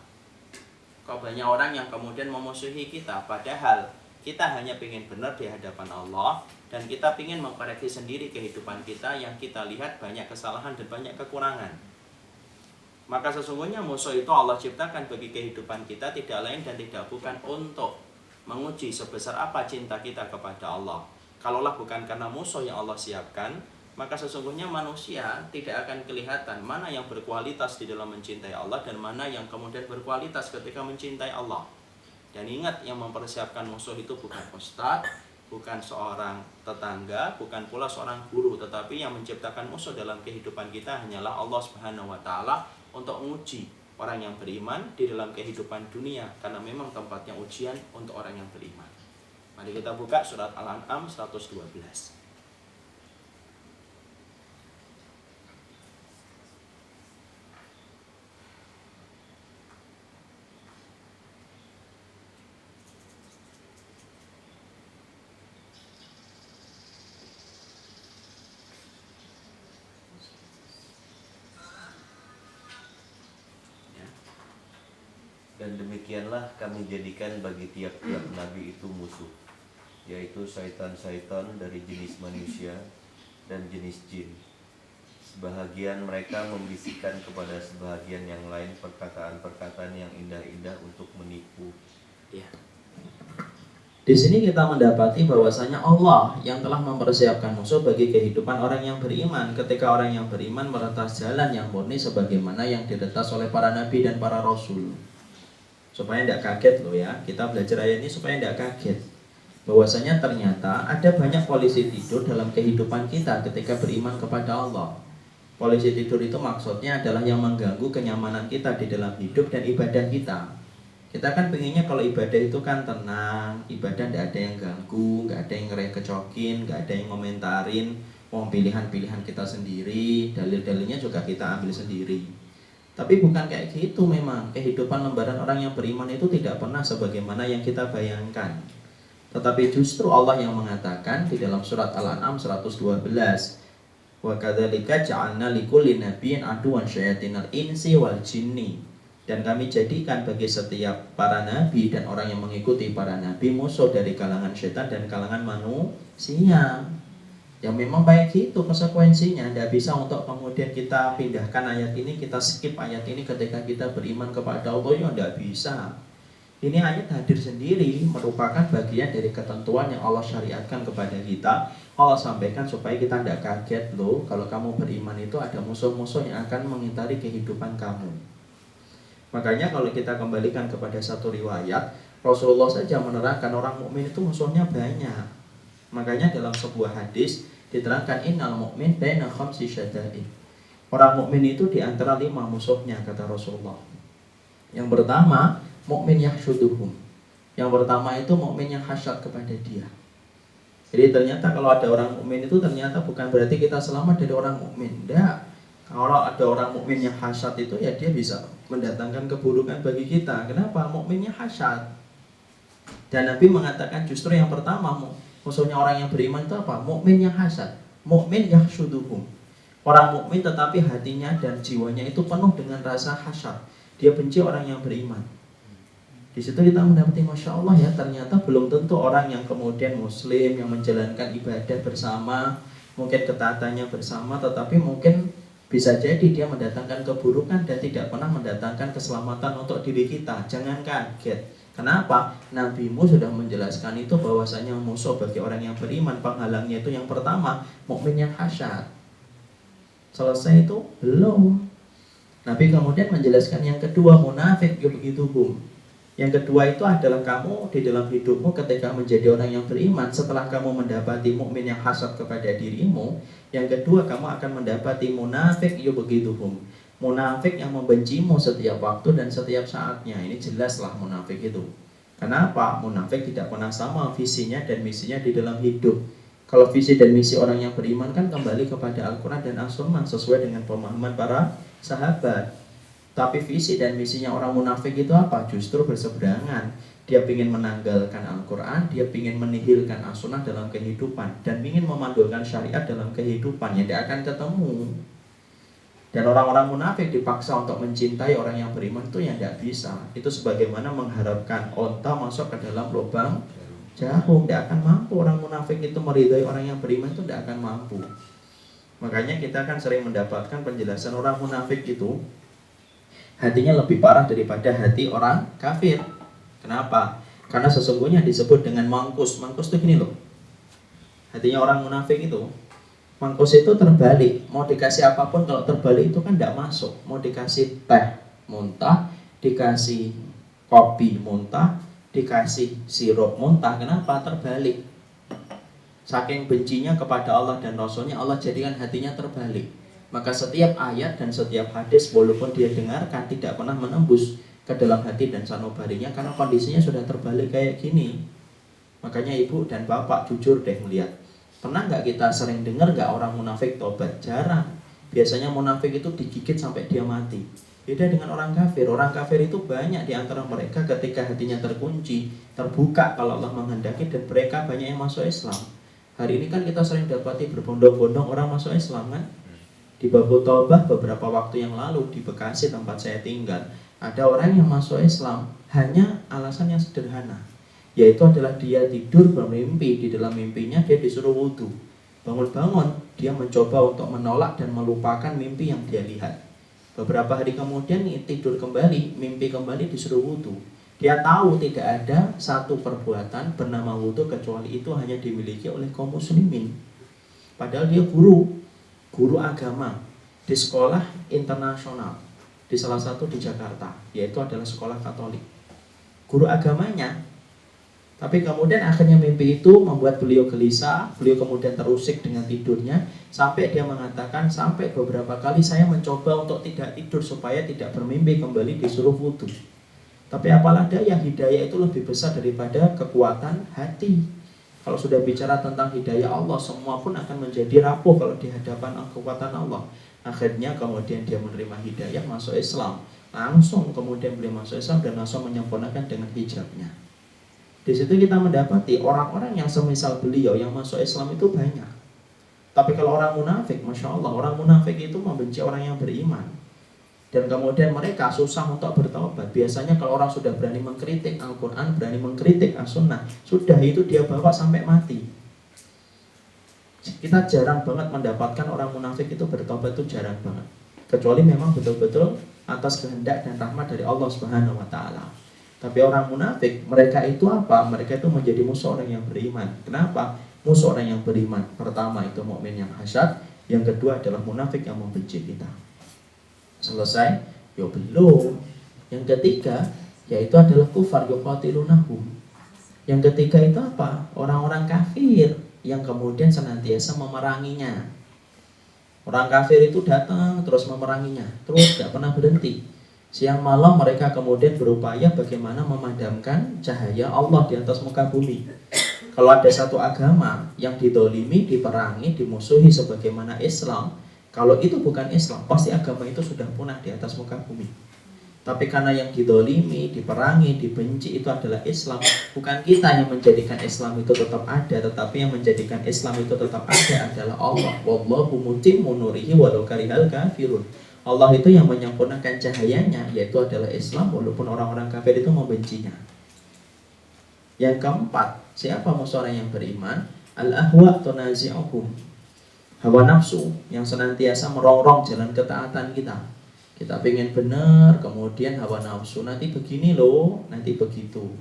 Kok banyak orang yang kemudian memusuhi kita, padahal kita hanya ingin benar di hadapan Allah, dan kita ingin mengkoreksi sendiri kehidupan kita yang kita lihat banyak kesalahan dan banyak kekurangan. Maka sesungguhnya musuh itu Allah ciptakan bagi kehidupan kita tidak lain dan tidak bukan untuk menguji sebesar apa cinta kita kepada Allah. Kalaulah bukan karena musuh yang Allah siapkan, maka sesungguhnya manusia tidak akan kelihatan mana yang berkualitas di dalam mencintai Allah dan mana yang kemudian berkualitas ketika mencintai Allah. Dan ingat, yang mempersiapkan musuh itu bukan ustadz, bukan seorang tetangga, bukan pula seorang guru, tetapi yang menciptakan musuh dalam kehidupan kita hanyalah Allah Subhanahu wa taala untuk menguji orang yang beriman di dalam kehidupan dunia, karena memang tempatnya ujian untuk orang yang beriman. Mari kita buka surat Al-An'am 112. Dan demikianlah kami jadikan bagi tiap-tiap nabi itu musuh, yaitu syaitan-syaitan dari jenis manusia dan jenis jin. Sebahagian mereka membisikkan kepada sebahagian yang lain perkataan-perkataan yang indah-indah untuk menipu. Ya. Di sini kita mendapati bahwasanya Allah yang telah mempersiapkan musuh bagi kehidupan orang yang beriman. Ketika orang yang beriman meretas jalan yang murni sebagaimana yang diretas oleh para nabi dan para rasul. Supaya tidak kaget loh ya, kita belajar ayat ini supaya tidak kaget. Bahwasanya ternyata ada banyak polisi tidur dalam kehidupan kita ketika beriman kepada Allah. Polisi tidur itu maksudnya adalah yang mengganggu kenyamanan kita di dalam hidup dan ibadah kita. Kita kan pengennya kalau ibadah itu kan tenang, ibadah tidak ada yang ganggu, nggak ada yang ngerekecokin, nggak ada yang ngomentarin, pilihan-pilihan kita sendiri, dalil-dalilnya juga kita ambil sendiri. Tapi bukan kayak gitu memang. Kehidupan lembaran orang yang beriman itu tidak pernah sebagaimana yang kita bayangkan. Tetapi justru Allah yang mengatakan di dalam surat Al-An'am 112, wa kadzalika ja'alna likulli nabiyyin aduwwan syayatinal insi wal jinni. Dan kami jadikan bagi setiap para nabi dan orang yang mengikuti para nabi musuh dari kalangan setan dan kalangan manusia. Ya memang baik itu konsekuensinya. Tidak bisa untuk kemudian kita pindahkan ayat ini, kita skip ayat ini ketika kita beriman kepada Allah. Ya tidak bisa. Ini ayat hadir sendiri, merupakan bagian dari ketentuan yang Allah syariatkan kepada kita. Allah sampaikan supaya kita tidak kaget loh, kalau kamu beriman itu ada musuh-musuh yang akan mengitari kehidupan kamu. Makanya kalau kita kembalikan kepada satu riwayat, Rasulullah saja menerangkan orang mukmin itu musuhnya banyak. Makanya dalam sebuah hadis diterangkan innal mu'min baina khamsi syada'id. Orang mukmin itu di antara 5 musuhnya, kata Rasulullah. Yang pertama, mukmin yahsyuduhum. Yang pertama itu mukmin yang hasyad kepada dia. Jadi ternyata kalau ada orang mukmin itu ternyata bukan berarti kita selamat dari orang mukmin. Tidak. Kalau ada orang mukmin yang hasad itu ya dia bisa mendatangkan keburukan bagi kita. Kenapa? Mukminnya hasad. Dan Nabi mengatakan justru yang pertama musuhnya orang yang beriman itu apa? Mukmin yang hasad. Mukmin yahsyuduhum. Orang mukmin tetapi hatinya dan jiwanya itu penuh dengan rasa hasad. Dia benci orang yang beriman. Di situ kita mendapati Masya Allah ya, ternyata belum tentu orang yang kemudian muslim yang menjalankan ibadah bersama, mungkin ketatannya bersama, tetapi mungkin bisa jadi dia mendatangkan keburukan dan tidak pernah mendatangkan keselamatan untuk diri kita. Jangan kaget. Kenapa? Nabimu sudah menjelaskan itu bahwasanya musuh bagi orang yang beriman, penghalangnya itu yang pertama, mukmin yang hasyad. Selesai itu? Belum. Nabi kemudian menjelaskan yang kedua, munafik yubghidhuhum. Yang kedua itu adalah kamu di dalam hidupmu ketika menjadi orang yang beriman, setelah kamu mendapati mukmin yang hasad kepada dirimu, yang kedua kamu akan mendapati munafik yubghidhuhum. Munafik yang membencimu setiap waktu dan setiap saatnya. Ini jelaslah munafik itu. Kenapa? Munafik tidak pernah sama visinya dan misinya di dalam hidup. Kalau visi dan misi orang yang beriman kan kembali kepada Al-Quran dan As-Sunnah sesuai dengan pemahaman para sahabat. Tapi visi dan misinya orang munafik itu apa? Justru berseberangan. Dia ingin menanggalkan Al-Quran, dia ingin menihilkan As-Sunnah dalam kehidupan, dan ingin memandulkan syariat dalam kehidupan. Yang dia akan ketemu. Dan orang-orang munafik dipaksa untuk mencintai orang yang beriman itu yang tidak bisa. Itu sebagaimana mengharapkan onta masuk ke dalam lubang jarum. Tidak akan mampu. Orang munafik itu meridai orang yang beriman itu tidak akan mampu. Makanya kita kan sering mendapatkan penjelasan orang munafik itu hatinya lebih parah daripada hati orang kafir. Kenapa? Karena sesungguhnya disebut dengan mangkus. Mangkus itu gini loh. Hatinya orang munafik itu, mangkus itu terbalik. Mau dikasih apapun kalau terbalik itu kan tidak masuk. Mau dikasih teh muntah, dikasih kopi muntah, dikasih sirup muntah. Kenapa? Terbalik. Saking bencinya kepada Allah dan Rasulnya, Allah jadikan hatinya terbalik. Maka setiap ayat dan setiap hadis walaupun dia dengarkan tidak pernah menembus ke dalam hati dan sanubarinya karena kondisinya sudah terbalik kayak gini. Makanya ibu dan bapak jujur deh melihat. Pernah nggak kita sering dengar nggak orang munafik tobat? Jarang. Biasanya munafik itu digigit sampai dia mati. Beda dengan orang kafir. Orang kafir itu banyak di antara mereka ketika hatinya terkunci, terbuka kalau Allah menghendaki, dan mereka banyak yang masuk Islam. Hari ini kan kita sering dapati berbondong-bondong orang masuk Islam kan? Di Babu Taubah beberapa waktu yang lalu di Bekasi tempat saya tinggal, Ada orang yang masuk Islam hanya alasan yang sederhana, yaitu adalah dia tidur bermimpi, di dalam mimpinya dia disuruh wudhu. Bangun-bangun dia mencoba untuk menolak dan melupakan mimpi yang dia lihat. Beberapa hari kemudian tidur kembali, mimpi kembali, disuruh wudhu. Dia tahu tidak ada satu perbuatan bernama wudhu kecuali itu hanya dimiliki oleh kaum muslimin. Padahal dia guru agama di sekolah internasional, di salah satu di Jakarta, yaitu adalah sekolah Katolik. Guru agamanya. Tapi kemudian akhirnya mimpi itu membuat beliau gelisah, beliau kemudian terusik dengan tidurnya, sampai dia mengatakan, sampai beberapa kali saya mencoba untuk tidak tidur supaya tidak bermimpi kembali, disuruh wudhu. Tapi apalah daya, hidayah itu lebih besar daripada kekuatan hati. Kalau sudah bicara tentang hidayah Allah, semua pun akan menjadi rapuh kalau di hadapan kekuatan Allah. Akhirnya kemudian dia menerima hidayah, masuk Islam. Langsung kemudian beliau masuk Islam dan langsung menyempurnakan dengan hijabnya. Di situ kita mendapati orang-orang yang semisal beliau yang masuk Islam itu banyak. Tapi kalau orang munafik, Masya Allah, orang munafik itu membenci orang yang beriman. Dan kemudian mereka susah untuk bertaubat. Biasanya kalau orang sudah berani mengkritik Al-Quran, berani mengkritik As-Sunnah, sudah itu dia bawa sampai mati. Kita jarang banget mendapatkan orang munafik itu bertaubat, itu jarang banget. Kecuali memang betul-betul atas kehendak dan rahmat dari Allah Subhanahu wa Ta'ala. Tapi orang munafik, mereka itu apa? Mereka itu menjadi musuh orang yang beriman. Kenapa? Musuh orang yang beriman. Pertama itu mukmin yang hasad, yang kedua adalah munafik yang membenci kita. Selesai? Ya belum. Yang ketiga yaitu adalah kufar yuqatilunahum. Yang ketiga itu apa? Orang-orang kafir yang kemudian senantiasa memeranginya. Orang kafir itu datang terus memeranginya, terus tidak pernah berhenti. Siang malam mereka kemudian berupaya bagaimana memadamkan cahaya Allah di atas muka bumi. Kalau ada satu agama yang didolimi, diperangi, dimusuhi sebagaimana Islam, kalau itu bukan Islam, pasti agama itu sudah punah di atas muka bumi. Tapi karena yang didolimi, diperangi, dibenci itu adalah Islam, bukan kita yang menjadikan Islam itu tetap ada, tetapi yang menjadikan Islam itu tetap ada adalah Allah. Wallahu mutimmu nurihi walau karihal kafirun. Allah itu yang menyempurnakan cahayanya, yaitu adalah Islam, walaupun orang-orang kafir itu membencinya. Yang keempat, siapa musuh orang yang beriman? Al-ahwa tunazi'uhum. Hawa nafsu yang senantiasa merongrong jalan ketaatan kita. Kita pengen benar, kemudian hawa nafsu nanti begini loh, nanti begitu.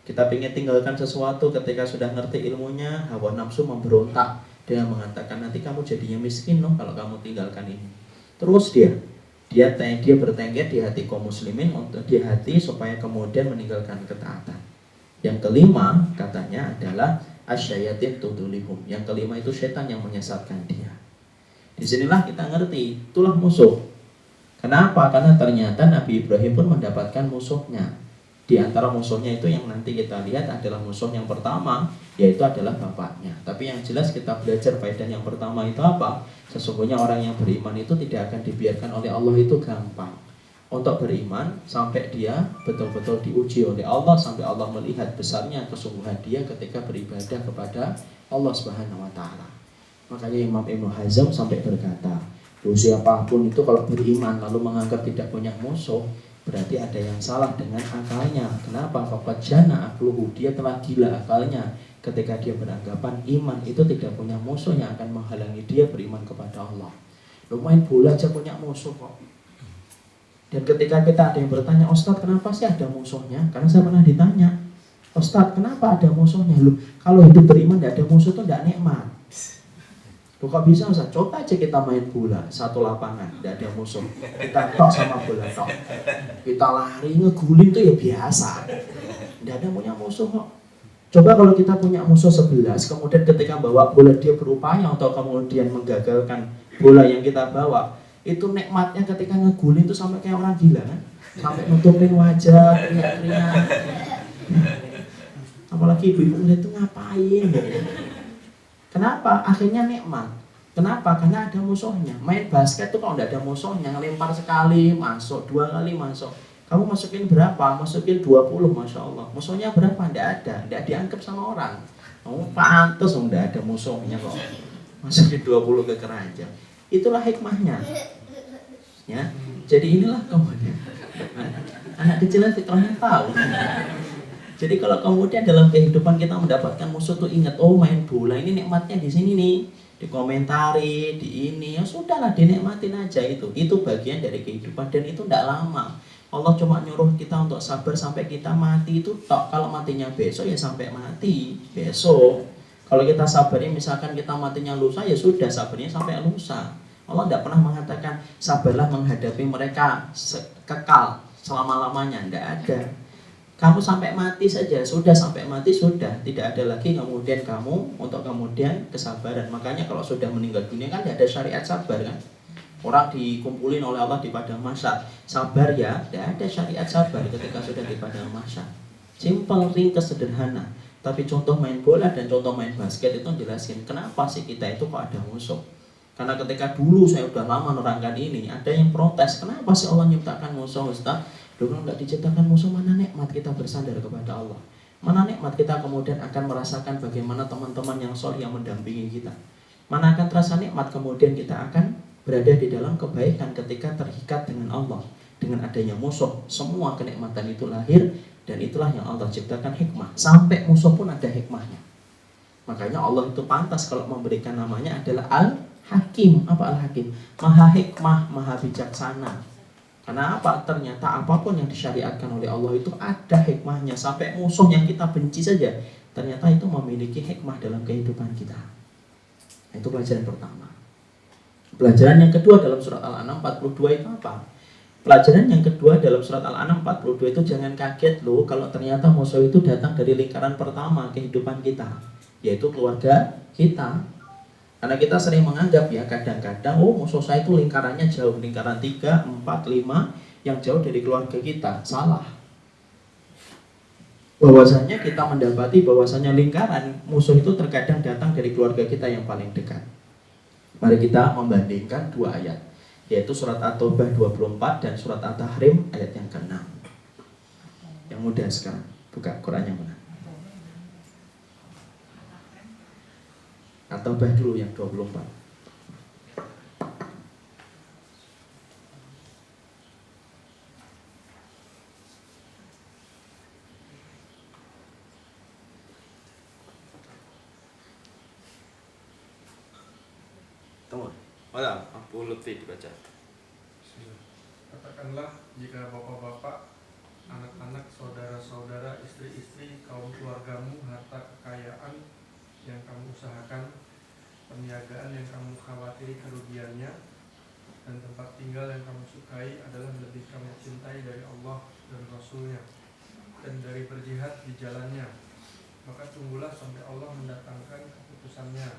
Kita pengen tinggalkan sesuatu, ketika sudah ngerti ilmunya, hawa nafsu memberontak. Dia mengatakan nanti kamu jadinya miskin loh kalau kamu tinggalkan ini. Terus dia bertengger di hati kaum muslimin, untuk di hati supaya kemudian meninggalkan ketaatan. Yang kelima katanya adalah asyayatin tudulihum. Yang kelima itu setan yang menyesatkan dia. Disinilah kita ngerti, itulah musuh. Kenapa? Karena ternyata Nabi Ibrahim pun mendapatkan musuhnya. Di antara musuhnya itu yang nanti kita lihat adalah musuh yang pertama, yaitu adalah bapaknya. Tapi yang jelas kita belajar faedah yang pertama itu apa? Sesungguhnya orang yang beriman itu tidak akan dibiarkan oleh Allah itu gampang. Untuk beriman sampai dia betul-betul diuji oleh Allah, sampai Allah melihat besarnya kesungguhan dia ketika beribadah kepada Allah Subhanahu wa Ta'ala. Makanya Imam Ibnu Hazm sampai berkata, siapapun itu kalau beriman lalu menganggap tidak punya musuh, berarti ada yang salah dengan akalnya. Kenapa? Faqad jana aqluhu, dia telah gila akalnya ketika dia beranggapan iman itu tidak punya musuh yang akan menghalangi dia beriman kepada Allah. Lu main bola aja punya musuh kok. Dan ketika kita ada yang bertanya, Ustadz kenapa sih ada musuhnya? Karena saya pernah ditanya, Ustadz kenapa ada musuhnya? Lu kalau hidup beriman tidak ada musuh itu tidak nikmat. Lu kok bisa Ustadz? Coba aja kita main bola satu lapangan, tidak ada musuh. Kita tok sama bola tok. Kita lari ngeguling itu ya biasa. Tidak ada punya musuh kok. Coba kalau kita punya musuh 11, kemudian ketika bawa bola dia berupaya untuk kemudian menggagalkan bola yang kita bawa, itu nikmatnya ketika ngeguling itu sampai kayak orang gila kan? Sampai nutupin wajah, teriak-teriak. Apalagi ibu-ibu itu ngapain? Kenapa? Akhirnya nikmat. Kenapa? Karena ada musuhnya. Main basket tuh kalau tidak ada musuhnya, ngelempar sekali masuk, 2 kali masuk. Kamu masukin berapa? Masukin 20, Masya Allah. Musuhnya berapa? Tidak ada. Tidak dianggap sama orang. Kamu pantas, tidak ada musuhnya kok. Masukin 20 ke keranjang. Itulah hikmahnya. Ya. Jadi inilah kemudian. Anak kecil fitrahnya tahu. Jadi kalau kemudian dalam kehidupan kita mendapatkan musuh tuh ingat, oh main bola ini nikmatnya di sini nih, dikomentari, di ini, ya sudahlah dinikmatin aja itu. Itu bagian dari kehidupan dan itu tidak lama. Allah cuma nyuruh kita untuk sabar sampai kita mati itu tok. Kalau matinya besok ya sampai mati besok. Kalau kita sabarnya misalkan kita matinya lusa ya sudah sabarnya sampai lusa. Allah tidak pernah mengatakan sabarlah menghadapi mereka kekal selama-lamanya, tidak ada. Kamu sampai mati saja, sudah sampai mati sudah, tidak ada lagi kemudian kamu untuk kemudian kesabaran. Makanya kalau sudah meninggal dunia kan tidak ada syariat sabar kan. Orang dikumpulin oleh Allah di padang mahsyar, sabar ya, tidak ada syariat sabar ketika sudah di padang mahsyar. Simple, ringkas, sederhana. Tapi contoh main bola dan contoh main basket itu jelasin kenapa sih kita itu kok ada musuh. Karena ketika dulu saya udah lama nerangkan ini, ada yang protes, kenapa sih Allah nyiptakan musuh, Ustaz? Dulu nggak diciptakan musuh, mana nikmat kita bersandar kepada Allah. Mana nikmat kita kemudian akan merasakan bagaimana teman-teman yang soleh yang mendampingi kita. Mana akan terasa nikmat kemudian kita akan berada di dalam kebaikan ketika terikat dengan Allah. Dengan adanya musuh, semua kenikmatan itu lahir. Dan itulah yang Allah ciptakan hikmah. Sampai musuh pun ada hikmahnya. Makanya Allah itu pantas kalau memberikan namanya adalah Al-Hakim. Apa Al-Hakim? Maha hikmah, maha bijaksana. Karena apa? Ternyata apapun yang disyariatkan oleh Allah itu ada hikmahnya. Sampai musuh yang kita benci saja, ternyata itu memiliki hikmah dalam kehidupan kita. Itu pelajaran pertama. Pelajaran yang kedua dalam surat Al-An'am 42 itu apa? Pelajaran yang kedua dalam surat Al-An'am 42 itu jangan kaget loh kalau ternyata musuh itu datang dari lingkaran pertama kehidupan kita, yaitu keluarga kita. Karena kita sering menganggap ya kadang-kadang musuh saya itu lingkarannya jauh, lingkaran 3, 4, 5 yang jauh dari keluarga kita. Salah. Bahwasanya kita mendapati bahwasanya lingkaran musuh itu terkadang datang dari keluarga kita yang paling dekat. Mari kita membandingkan dua ayat, yaitu surat At-Taubah 24 dan surat At-Tahrim ayat yang ke-6. Yang mudah sekarang, buka Quran yang mana? At-Taubah dulu yang 24. Tunggu. Abu Lutfi dibaca. Katakanlah jika bapak-bapak, anak-anak, saudara-saudara, istri-istri, kaum keluargamu, harta kekayaan yang kamu usahakan, perniagaan yang kamu khawatiri kerugiannya, dan tempat tinggal yang kamu sukai adalah lebih kamu cintai dari Allah dan Rasulnya, dan dari berjihad di jalannya, maka tunggulah sampai Allah mendatangkan keputusannya,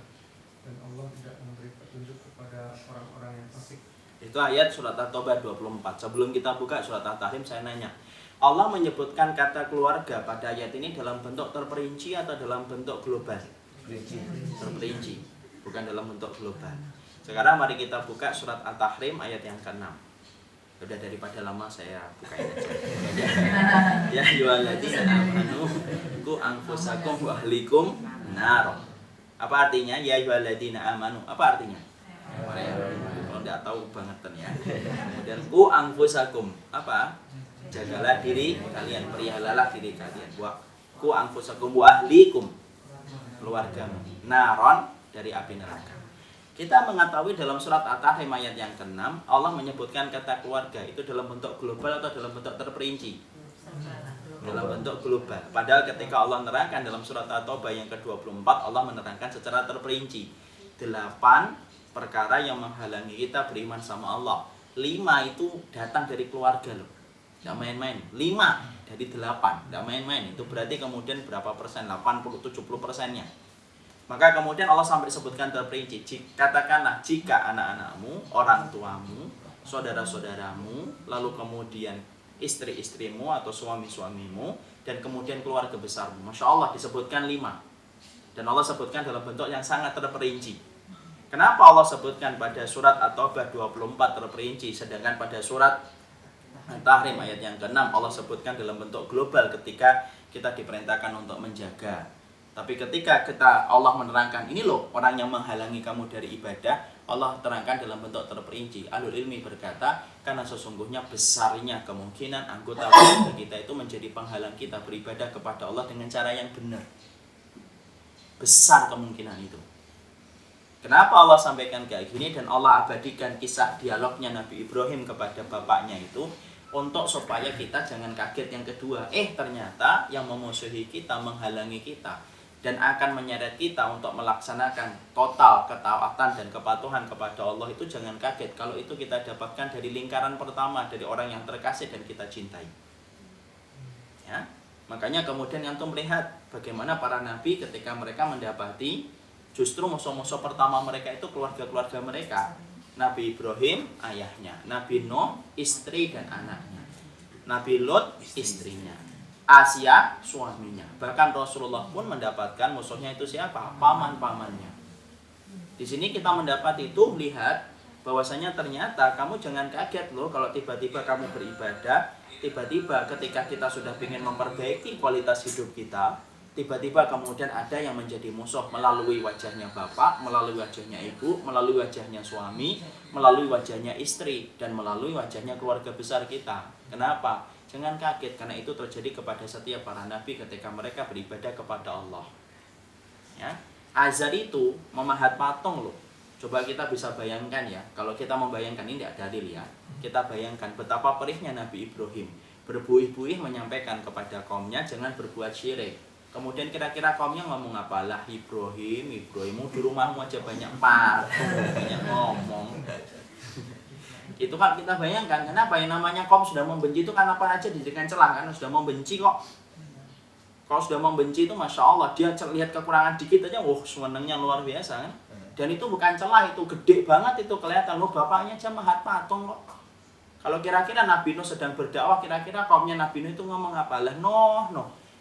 dan Allah tidak memberi petunjuk kepada orang-orang yang fasik. Itu ayat surat At-Taubah 24. Sebelum kita buka surat At-Tahrim, saya nanya, Allah menyebutkan kata keluarga pada ayat ini dalam bentuk terperinci atau dalam bentuk global? Terperinci, bukan dalam bentuk global. Sekarang mari kita buka surat At-Tahrim ayat yang ke-6. Udah daripada lama saya bukain aja. Ya ayyuhalladzina amanu qu anfusakum wa ahlikum nar. Apa artinya? Ya ayyuhalladzina amanu. Apa artinya? Kalau enggak tahu bangetan ya. Kemudian qu anfusakum. Apa? Jagalah diri kalian, peliharalah diri kalian. Wa qu anfusakum wa ahlikum, keluargamu. Naron, dari api neraka. Kita mengetahui dalam surat At-Tahrim ayat yang ke-6, Allah menyebutkan kata keluarga itu dalam bentuk global atau dalam bentuk terperinci? Dalam bentuk global. Padahal ketika Allah menerangkan dalam surat At-Taubah yang ke-24, Allah menerangkan secara terperinci 8 perkara yang menghalangi kita beriman sama Allah. 5 itu datang dari keluarga loh. Tidak main-main. 5 dari 8, tidak main-main. Itu berarti kemudian berapa persen? 80-70%-nya. Maka kemudian Allah sampai sebutkan terperinci. Katakanlah jika anak-anakmu, orang tuamu, saudara-saudaramu, lalu kemudian istri-istrimu atau suami-suamimu, dan kemudian keluarga besarmu. Masya Allah disebutkan 5. Dan Allah sebutkan dalam bentuk yang sangat terperinci. Kenapa Allah sebutkan pada surat At-Taubah 24 terperinci, sedangkan pada surat At-Tahrim ayat yang ke-6 Allah sebutkan dalam bentuk global ketika kita diperintahkan untuk menjaga. Tapi ketika Allah menerangkan, ini loh orang yang menghalangi kamu dari ibadah, Allah terangkan dalam bentuk terperinci. Ahlul ilmi berkata, karena sesungguhnya besarnya kemungkinan anggota keluarga kita itu menjadi penghalang kita beribadah kepada Allah dengan cara yang benar. Besar kemungkinan itu. Kenapa Allah sampaikan kayak gini dan Allah abadikan kisah dialognya Nabi Ibrahim kepada bapaknya itu untuk supaya kita jangan kaget yang kedua. Ternyata yang memusuhi kita, menghalangi kita dan akan menyeret kita untuk melaksanakan total ketaatan dan kepatuhan kepada Allah itu jangan kaget kalau itu kita dapatkan dari lingkaran pertama, dari orang yang terkasih dan kita cintai. Ya, makanya kemudian antum melihat bagaimana para nabi ketika mereka mendapati justru musuh-musuh pertama mereka itu keluarga-keluarga mereka. Nabi Ibrahim ayahnya, Nabi Nuh istri dan anaknya, Nabi Lot istrinya, Asia suaminya. Bahkan Rasulullah pun mendapatkan musuhnya itu siapa? Paman-pamannya. Di sini kita mendapat itu, lihat bahwasanya ternyata kamu jangan kaget loh kalau tiba-tiba kamu beribadah, tiba-tiba ketika kita sudah ingin memperbaiki kualitas hidup kita, tiba-tiba kemudian ada yang menjadi musuh melalui wajahnya bapak, melalui wajahnya ibu, melalui wajahnya suami, melalui wajahnya istri, dan melalui wajahnya keluarga besar kita. Kenapa? Jangan kaget, karena itu terjadi kepada setiap para nabi ketika mereka beribadah kepada Allah. Ya, azan itu memahat patung loh. Coba kita bisa bayangkan ya, kalau kita membayangkan ini tidak dalil ya, kita bayangkan betapa perihnya Nabi Ibrahim berbuih-buih menyampaikan kepada kaumnya jangan berbuat syirik. Kemudian kira-kira kaumnya ngomong apa? Lah Ibrahimmu di rumahmu aja banyak patung, banyak ngomong. Itu kan kita bayangkan, kenapa yang namanya kaum sudah membenci itu kan apa aja dijadikan celah, kan sudah membenci kok. Kalau sudah membenci itu Masya Allah, dia lihat kekurangan dikit aja, senengnya luar biasa kan. Dan itu bukan celah, itu gede banget, itu kelihatan loh bapaknya aja mahat patung kok. Kalau kira-kira Nabi Nuh sedang berdakwah, kira-kira kaumnya Nabi Nuh itu ngomong apa? Lah Nuh,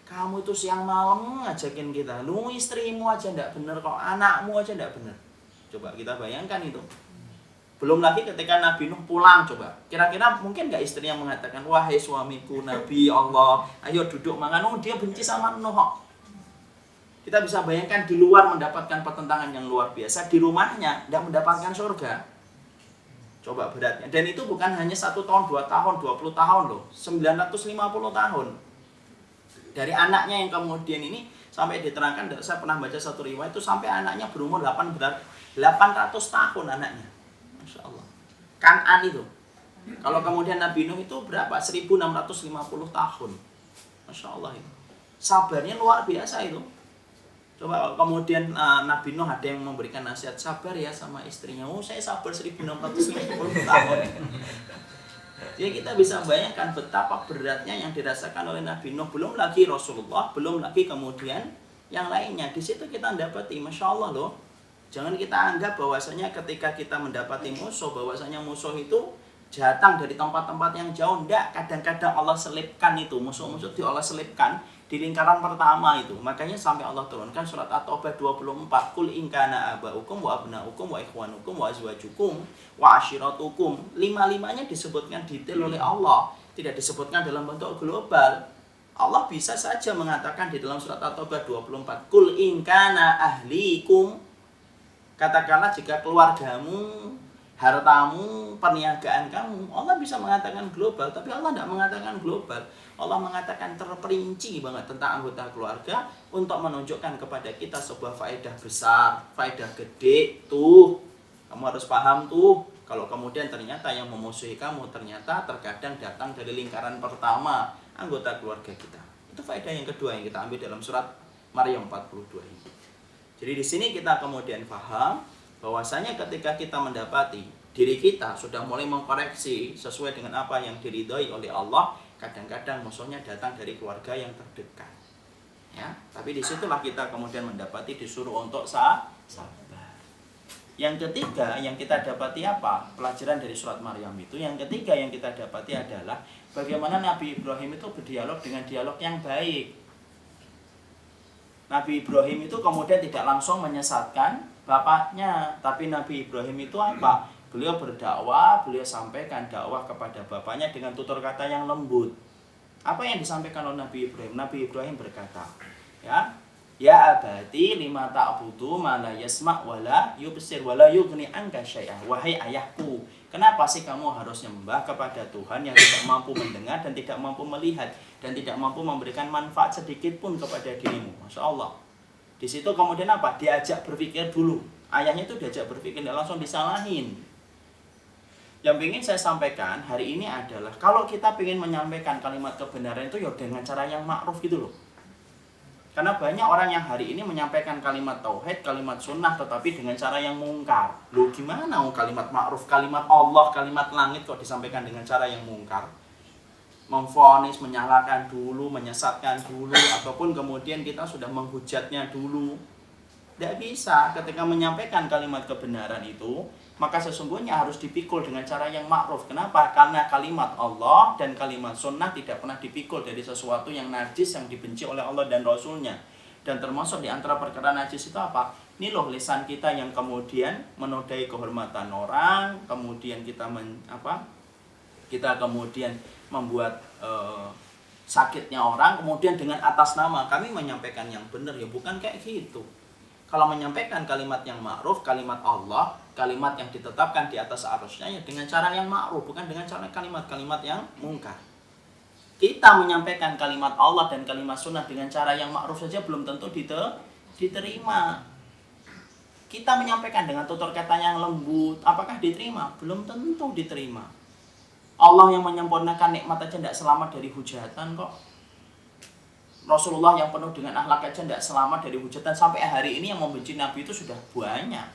kamu itu siang malam ngajakin kita, lu istrimu aja ndak bener kok, anakmu aja ndak bener. Coba kita bayangkan itu. Belum lagi ketika Nabi Nuh pulang, coba kira-kira mungkin nggak istrinya mengatakan, wahai suamiku Nabi Allah, ayo duduk makan. Dia benci sama Nuh kok. Kita bisa bayangkan di luar mendapatkan pertentangan yang luar biasa, di rumahnya ndak mendapatkan surga. Coba beratnya. Dan itu bukan hanya 1 tahun, 2 tahun, 20 tahun loh, 950 tahun. Dari anaknya yang kemudian ini sampai diterangkan, saya pernah baca satu riwayat itu sampai anaknya berumur 800 tahun anaknya. Masya Allah. Kan'an itu. Kalau kemudian Nabi Nuh itu berapa? 1650 tahun. Masya Allah itu. Sabarnya luar biasa itu. Coba kemudian Nabi Nuh ada yang memberikan nasihat, sabar ya sama istrinya. Saya sabar 1650 tahun. Jadi kita bisa bayangkan betapa beratnya yang dirasakan oleh Nabi Nuh. Belum lagi Rasulullah, belum lagi kemudian yang lainnya. Di situ kita mendapati, Masya Allah loh. Jangan kita anggap bahwasanya ketika kita mendapati musuh, bahwasanya musuh itu datang dari tempat-tempat yang jauh. Enggak, kadang-kadang Allah selipkan itu. Musuh-musuh Allah selipkan di lingkaran pertama itu. Makanya sampai Allah turunkan surat At-Taubah 24. Qul in kana aba'ukum wa abna'ukum wa ikhwanukum wa azwajukum wa ashiratukum. 5-5-nya disebutkan detail oleh Allah, tidak disebutkan dalam bentuk global. Allah bisa saja mengatakan di dalam surat At-Taubah 24, Qul in kana ahlikum. Katakanlah jika keluargamu, hartamu, perniagaan kamu. Allah bisa mengatakan global, tapi Allah tidak mengatakan global. Allah mengatakan terperinci banget tentang anggota keluarga untuk menunjukkan kepada kita sebuah faedah besar, faedah gede. Tuh, kamu harus paham tuh. Kalau kemudian ternyata yang memusuhi kamu ternyata terkadang datang dari lingkaran pertama, anggota keluarga kita. Itu faedah yang kedua yang kita ambil dalam surat Maryam 42 ini. Jadi di sini kita kemudian paham bahwasanya ketika kita mendapati diri kita sudah mulai mengkoreksi sesuai dengan apa yang diridhoi oleh Allah, kadang-kadang musuhnya datang dari keluarga yang terdekat. Ya, tapi disitulah kita kemudian mendapati disuruh untuk sabar. Yang ketiga yang kita dapati apa? Pelajaran dari surat Maryam itu. Yang ketiga yang kita dapati adalah bagaimana Nabi Ibrahim itu berdialog dengan dialog yang baik. Nabi Ibrahim itu kemudian tidak langsung menyesatkan bapaknya, tapi Nabi Ibrahim itu apa? Beliau berdakwah, beliau sampaikan dakwah kepada bapaknya dengan tutur kata yang lembut. Apa yang disampaikan oleh Nabi Ibrahim? Nabi Ibrahim berkata, ya, Ya abati lima ta'budu ma la yasma' wa la yubsir wa la yughni anka syai'ah. Wahai ayahku, kenapa sih kamu harus nyembah kepada Tuhan yang tidak mampu mendengar dan tidak mampu melihat dan tidak mampu memberikan manfaat sedikit pun kepada dirimu? Masya Allah. Di situ kemudian apa? Diajak berpikir dulu. Ayahnya itu diajak berpikir, tidak langsung disalahin. Yang ingin saya sampaikan hari ini adalah kalau kita ingin menyampaikan kalimat kebenaran itu ya dengan cara yang ma'ruf gitu loh. Karena banyak orang yang hari ini menyampaikan kalimat tauhid, kalimat sunnah, tetapi dengan cara yang mungkar. Loh gimana kalimat ma'ruf, kalimat Allah, kalimat langit kok disampaikan dengan cara yang mungkar? Memvonis, menyalahkan dulu, menyesatkan dulu, ataupun kemudian kita sudah menghujatnya dulu. Tidak bisa. Ketika menyampaikan kalimat kebenaran itu, maka sesungguhnya harus dipikul dengan cara yang ma'ruf. Kenapa? Karena kalimat Allah dan kalimat sunnah tidak pernah dipikul dari sesuatu yang najis, yang dibenci oleh Allah dan Rasulnya. Dan termasuk di antara perkara najis itu apa? Ini loh lisan kita yang kemudian menodai kehormatan orang, kemudian kita kemudian membuat sakitnya orang, kemudian dengan atas nama kami menyampaikan yang benar, ya bukan kayak gitu. Kalau menyampaikan kalimat yang ma'ruf, kalimat Allah, kalimat yang ditetapkan di atas arusnya, ya dengan cara yang ma'ruf, bukan dengan cara kalimat-kalimat yang mungkar. Kita menyampaikan kalimat Allah dan kalimat sunnah dengan cara yang ma'ruf saja belum tentu diterima. Kita menyampaikan dengan tutur kata yang lembut, apakah diterima? Belum tentu diterima. Allah yang menyempurnakan nikmat aja tidak selamat dari hujatan kok. Rasulullah yang penuh dengan akhlak aja tidak selamat dari hujatan. Sampai hari ini yang membenci Nabi itu sudah banyak.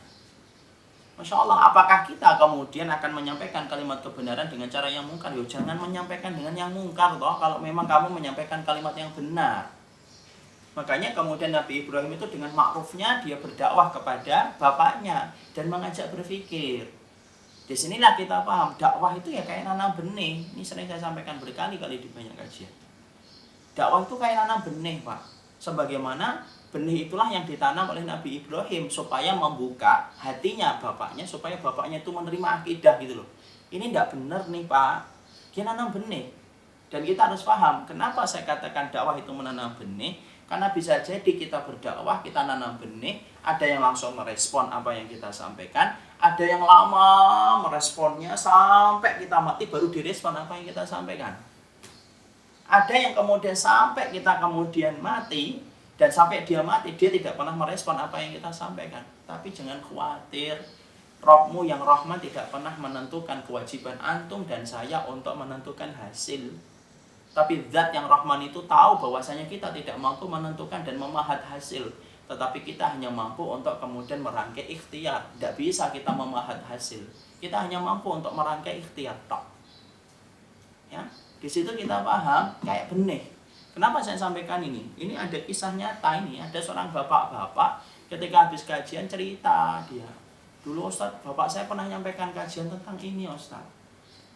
Masya Allah, apakah kita kemudian akan menyampaikan kalimat kebenaran dengan cara yang mungkar? Yo, jangan menyampaikan dengan yang mungkar toh, kalau memang kamu menyampaikan kalimat yang benar. Makanya kemudian Nabi Ibrahim itu dengan ma'rufnya dia berdakwah kepada bapaknya dan mengajak berpikir. Di sinilah kita paham, dakwah itu ya kayak nanam benih. Ini sering saya sampaikan berkali-kali di banyak kajian. Dakwah itu kayak nanam benih, Pak. Sebagaimana benih itulah yang ditanam oleh Nabi Ibrahim supaya membuka hatinya bapaknya, supaya bapaknya itu menerima akidah gitu loh. Ini tidak benar nih, Pak. Dia nanam benih. Dan kita harus paham, kenapa saya katakan dakwah itu menanam benih? Karena bisa jadi kita berdakwah, kita nanam benih, ada yang langsung merespon apa yang kita sampaikan, ada yang lama meresponnya sampai kita mati baru direspon apa yang kita sampaikan. Ada yang kemudian sampai kita kemudian mati, dan sampai dia mati, dia tidak pernah merespon apa yang kita sampaikan. Tapi jangan khawatir, Rabbmu yang Rahman tidak pernah menentukan kewajiban antum dan saya untuk menentukan hasil. Tapi Zat yang Rahman itu tahu bahwasanya kita tidak mampu menentukan dan memahat hasil. Tetapi kita hanya mampu untuk kemudian merangkai ikhtiar. Tidak bisa kita memahat hasil. Kita hanya mampu untuk merangkai ikhtiar. Ya. Di situ kita paham kayak benih. Kenapa saya sampaikan ini? Ini ada kisah nyata ini. Ada seorang bapak-bapak ketika habis kajian cerita dia. Dulu Ustaz, bapak saya pernah menyampaikan kajian tentang ini Ustaz.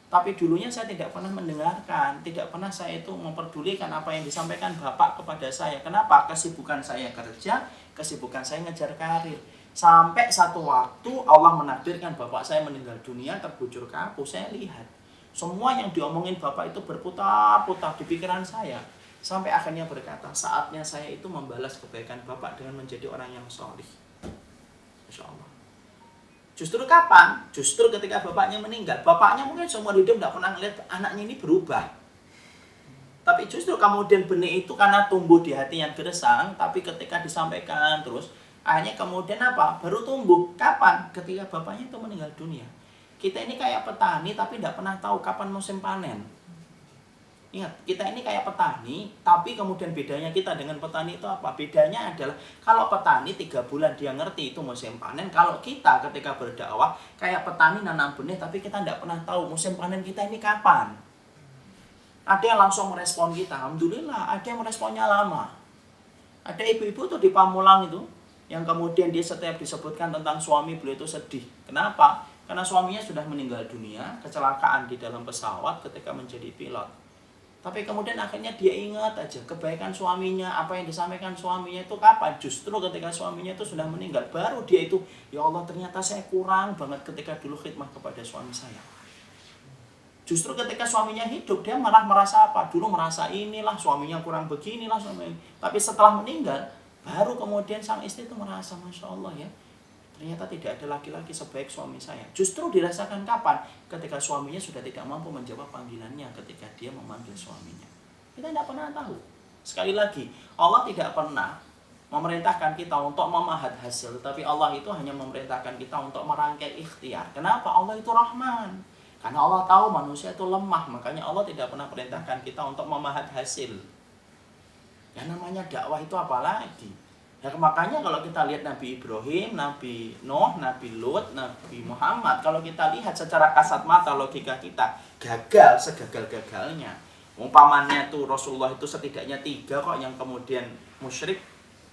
Tapi dulunya saya tidak pernah mendengarkan. Tidak pernah saya itu memperdulikan apa yang disampaikan bapak kepada saya. Kenapa? Kesibukan saya kerja, kesibukan saya ngejar karir. Sampai satu waktu Allah menakdirkan bapak saya meninggal dunia, terbujur kapus. Saya lihat semua yang diomongin bapak itu berputar-putar di pikiran saya. Sampai akhirnya berkata, saatnya saya itu membalas kebaikan bapak dengan menjadi orang yang sholih. Masya Allah. Justru kapan? Justru ketika bapaknya meninggal. Bapaknya mungkin seumur hidup tidak pernah melihat anaknya ini berubah. Tapi justru kemudian benih itu karena tumbuh di hati yang gersang, tapi ketika disampaikan terus, akhirnya kemudian apa? Baru tumbuh. Kapan? Ketika bapaknya itu meninggal dunia. Kita ini kayak petani tapi tidak pernah tahu kapan musim panen. Ingat, kita ini kayak petani, tapi kemudian bedanya kita dengan petani itu apa? Bedanya adalah kalau petani 3 bulan dia ngerti itu musim panen. Kalau kita ketika berdakwah kayak petani nanam benih, tapi kita tidak pernah tahu musim panen kita ini kapan. Ada yang langsung merespon kita, alhamdulillah. Ada yang meresponnya lama. Ada ibu-ibu tuh di Pamulang itu, yang kemudian dia setiap disebutkan tentang suami beliau itu sedih. Kenapa? Karena suaminya sudah meninggal dunia, kecelakaan di dalam pesawat ketika menjadi pilot. Tapi kemudian akhirnya dia ingat aja kebaikan suaminya, apa yang disampaikan suaminya itu kapan? Justru ketika suaminya itu sudah meninggal, baru dia itu, ya Allah ternyata saya kurang banget ketika dulu khidmah kepada suami saya. Justru ketika suaminya hidup, dia malah merasa apa? Dulu merasa inilah suaminya kurang beginilah suaminya. Tapi setelah meninggal, Baru kemudian sang istri itu merasa, Masya Allah ya, ternyata tidak ada laki-laki sebaik suami saya. Justru dirasakan kapan? Ketika suaminya sudah tidak mampu menjawab panggilannya ketika dia memanggil suaminya. Kita tidak pernah tahu. Sekali lagi, Allah tidak pernah memerintahkan kita untuk memahat hasil, tapi Allah itu hanya memerintahkan kita untuk merangkai ikhtiar. Kenapa? Allah itu Rahman. Karena Allah tahu manusia itu lemah, makanya Allah tidak pernah perintahkan kita untuk memahat hasil. Ya namanya dakwah itu apa lagi? Ya makanya kalau kita lihat Nabi Ibrahim, Nabi Nuh, Nabi Lut, Nabi Muhammad, kalau kita lihat secara kasat mata logika kita, gagal segagal-gagalnya. Umpamanya tuh Rasulullah itu setidaknya 3 kok yang kemudian musyrik,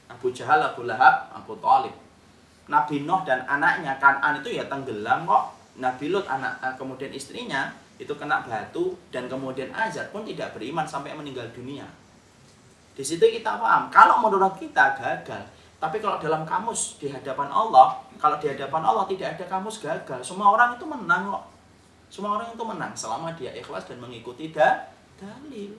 Abu Jahal, Abu Lahab, Abu Thalib. Nabi Nuh dan anaknya Kan'an itu ya tenggelam kok. Nabi Lut kemudian istrinya itu kena batu, dan kemudian Azar pun tidak beriman sampai meninggal dunia. Di situ kita paham, kalau menurut kita gagal, tapi kalau dalam kamus di hadapan Allah, kalau di hadapan Allah tidak ada kamus gagal. Semua orang itu menang kok. Semua orang itu menang selama dia ikhlas dan mengikuti dalil.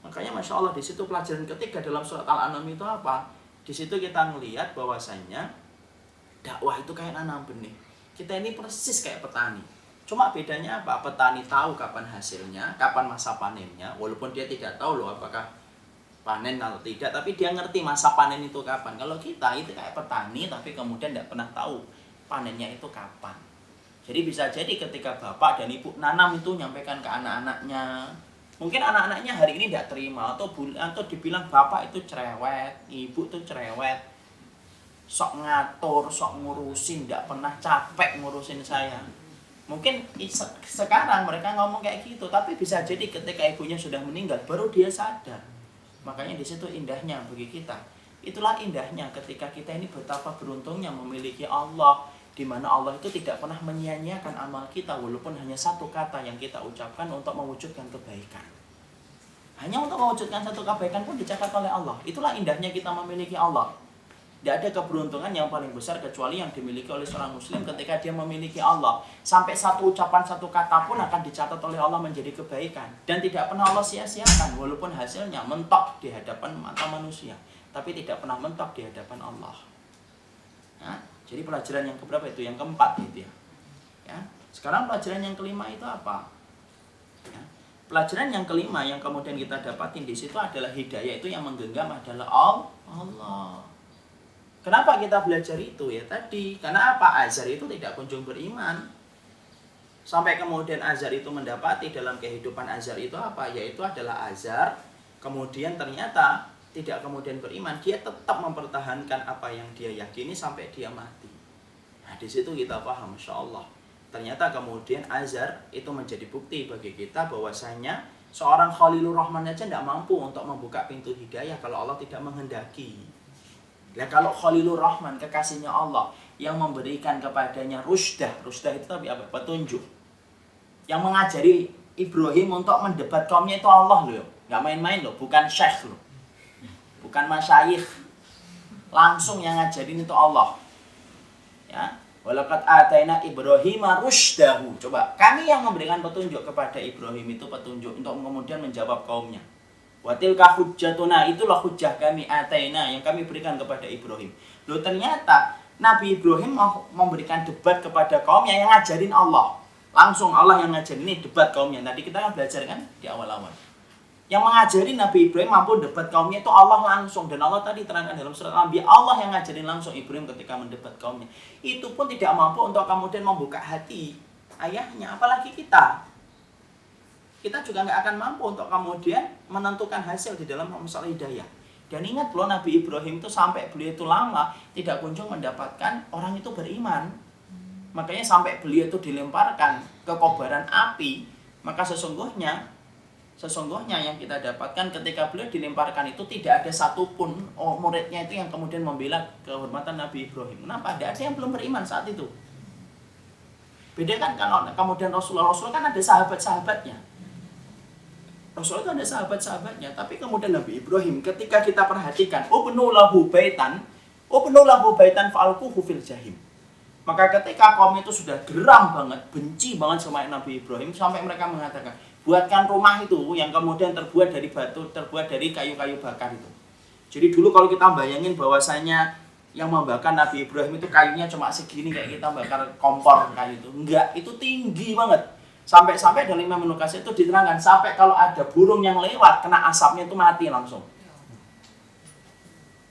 Makanya Masya Allah di situ pelajaran ketiga dalam surat Al-An'am itu apa? Di situ kita melihat bahwasanya dakwah itu kayak nanam benih. Kita ini persis kayak petani. Cuma bedanya apa? Petani tahu kapan hasilnya, kapan masa panennya, walaupun dia tidak tahu loh apakah panen atau tidak, tapi dia ngerti masa panen itu kapan. Kalau kita itu kayak petani tapi kemudian tidak pernah tahu panennya itu kapan. Jadi bisa jadi ketika bapak dan ibu nanam itu nyampaikan ke anak-anaknya, mungkin anak-anaknya hari ini tidak terima atau dibilang bapak itu cerewet, ibu itu cerewet, sok ngatur, sok ngurusin, tidak pernah capek ngurusin saya. Mungkin sekarang mereka ngomong kayak gitu, tapi bisa jadi ketika ibunya sudah meninggal baru dia sadar. Makanya di situ indahnya bagi kita. Itulah indahnya ketika kita ini betapa beruntungnya memiliki Allah, di mana Allah itu tidak pernah menyia-nyiakan amal kita walaupun hanya satu kata yang kita ucapkan untuk mewujudkan kebaikan. Hanya untuk mewujudkan satu kebaikan pun dicatat oleh Allah. Itulah indahnya kita memiliki Allah. Tidak ada keberuntungan yang paling besar kecuali yang dimiliki oleh seorang muslim ketika dia memiliki Allah. Sampai satu ucapan, satu kata pun akan dicatat oleh Allah menjadi kebaikan. Dan tidak pernah Allah sia-siakan walaupun hasilnya mentok di hadapan mata manusia. Tapi tidak pernah mentok di hadapan Allah. Nah, jadi pelajaran yang keberapa itu? Yang keempat gitu ya. Sekarang pelajaran yang kelima itu apa? Ya. Pelajaran yang kelima yang kemudian kita dapatin di situ adalah hidayah itu yang menggenggam adalah Allah. Kenapa kita belajar itu ya tadi? Karena apa? Azar itu tidak kunjung beriman. Sampai kemudian Azar itu mendapati dalam kehidupan Azar itu apa? Yaitu adalah Azar. Kemudian ternyata tidak kemudian beriman. Dia tetap mempertahankan apa yang dia yakini sampai dia mati. Nah di situ kita paham, Masya Allah. Ternyata kemudian Azar itu menjadi bukti bagi kita bahwasanya seorang Khalilur Rahman aja tidak mampu untuk membuka pintu hidayah kalau Allah tidak menghendaki. Nah kalau Khalilur Rahman, kekasihnya Allah, yang memberikan kepadanya rusdah itu tapi apa? Petunjuk. Yang mengajari Ibrahim untuk mendebat kaumnya itu Allah loh. Gak main-main loh, bukan syekh loh. Bukan masyayikh. Langsung yang ngajarin itu Allah. Ya. Walaqad ataina Ibrahima rusydahu. Coba, kami yang memberikan petunjuk kepada Ibrahim itu petunjuk untuk kemudian menjawab kaumnya. Wa tilka hujjatuna, itulah hujjah kami ataina yang kami berikan kepada Ibrahim. Loh ternyata Nabi Ibrahim mau memberikan debat kepada kaumnya yang ngajarin Allah. Langsung Allah yang ngajarin ini debat kaumnya. Tadi kita kan belajar kan di awal-awal. Yang mengajari Nabi Ibrahim mampu debat kaumnya itu Allah langsung. Dan Allah tadi terangkan dalam surat Al-Anbiya, Allah yang ngajarin langsung Ibrahim ketika mendebat kaumnya. Itu pun tidak mampu untuk kemudian membuka hati ayahnya, apalagi kita. Kita juga nggak akan mampu untuk kemudian menentukan hasil di dalam masalah hidayah. Dan ingat loh, Nabi Ibrahim itu sampai beliau itu lama tidak kunjung mendapatkan orang itu beriman. Makanya sampai beliau itu dilemparkan ke kobaran api. Maka sesungguhnya yang kita dapatkan ketika beliau dilemparkan itu tidak ada satupun muridnya itu yang kemudian membela kehormatan Nabi Ibrahim. Kenapa? Tidak ada yang belum beriman saat itu. Beda kan kalau kemudian Rasulullah kan ada sahabat-sahabatnya. Rasul itu ada sahabat-sahabatnya, tapi kemudian Nabi Ibrahim ketika kita perhatikan, ubnu lahu baitan fa'alquhu fil jahim. Maka ketika kaum itu sudah geram banget, benci banget sama Nabi Ibrahim, sampai mereka mengatakan, buatkan rumah itu yang kemudian terbuat dari batu, terbuat dari kayu-kayu bakar itu. Jadi dulu kalau kita bayangin bahwasanya yang membakar Nabi Ibrahim itu kayunya cuma segini kayak kita bakar kompor kayu itu. Enggak, itu tinggi banget. Sampai-sampai dalam Imam Ibnu Katsir itu diterangkan sampai kalau ada burung yang lewat kena asapnya itu mati langsung.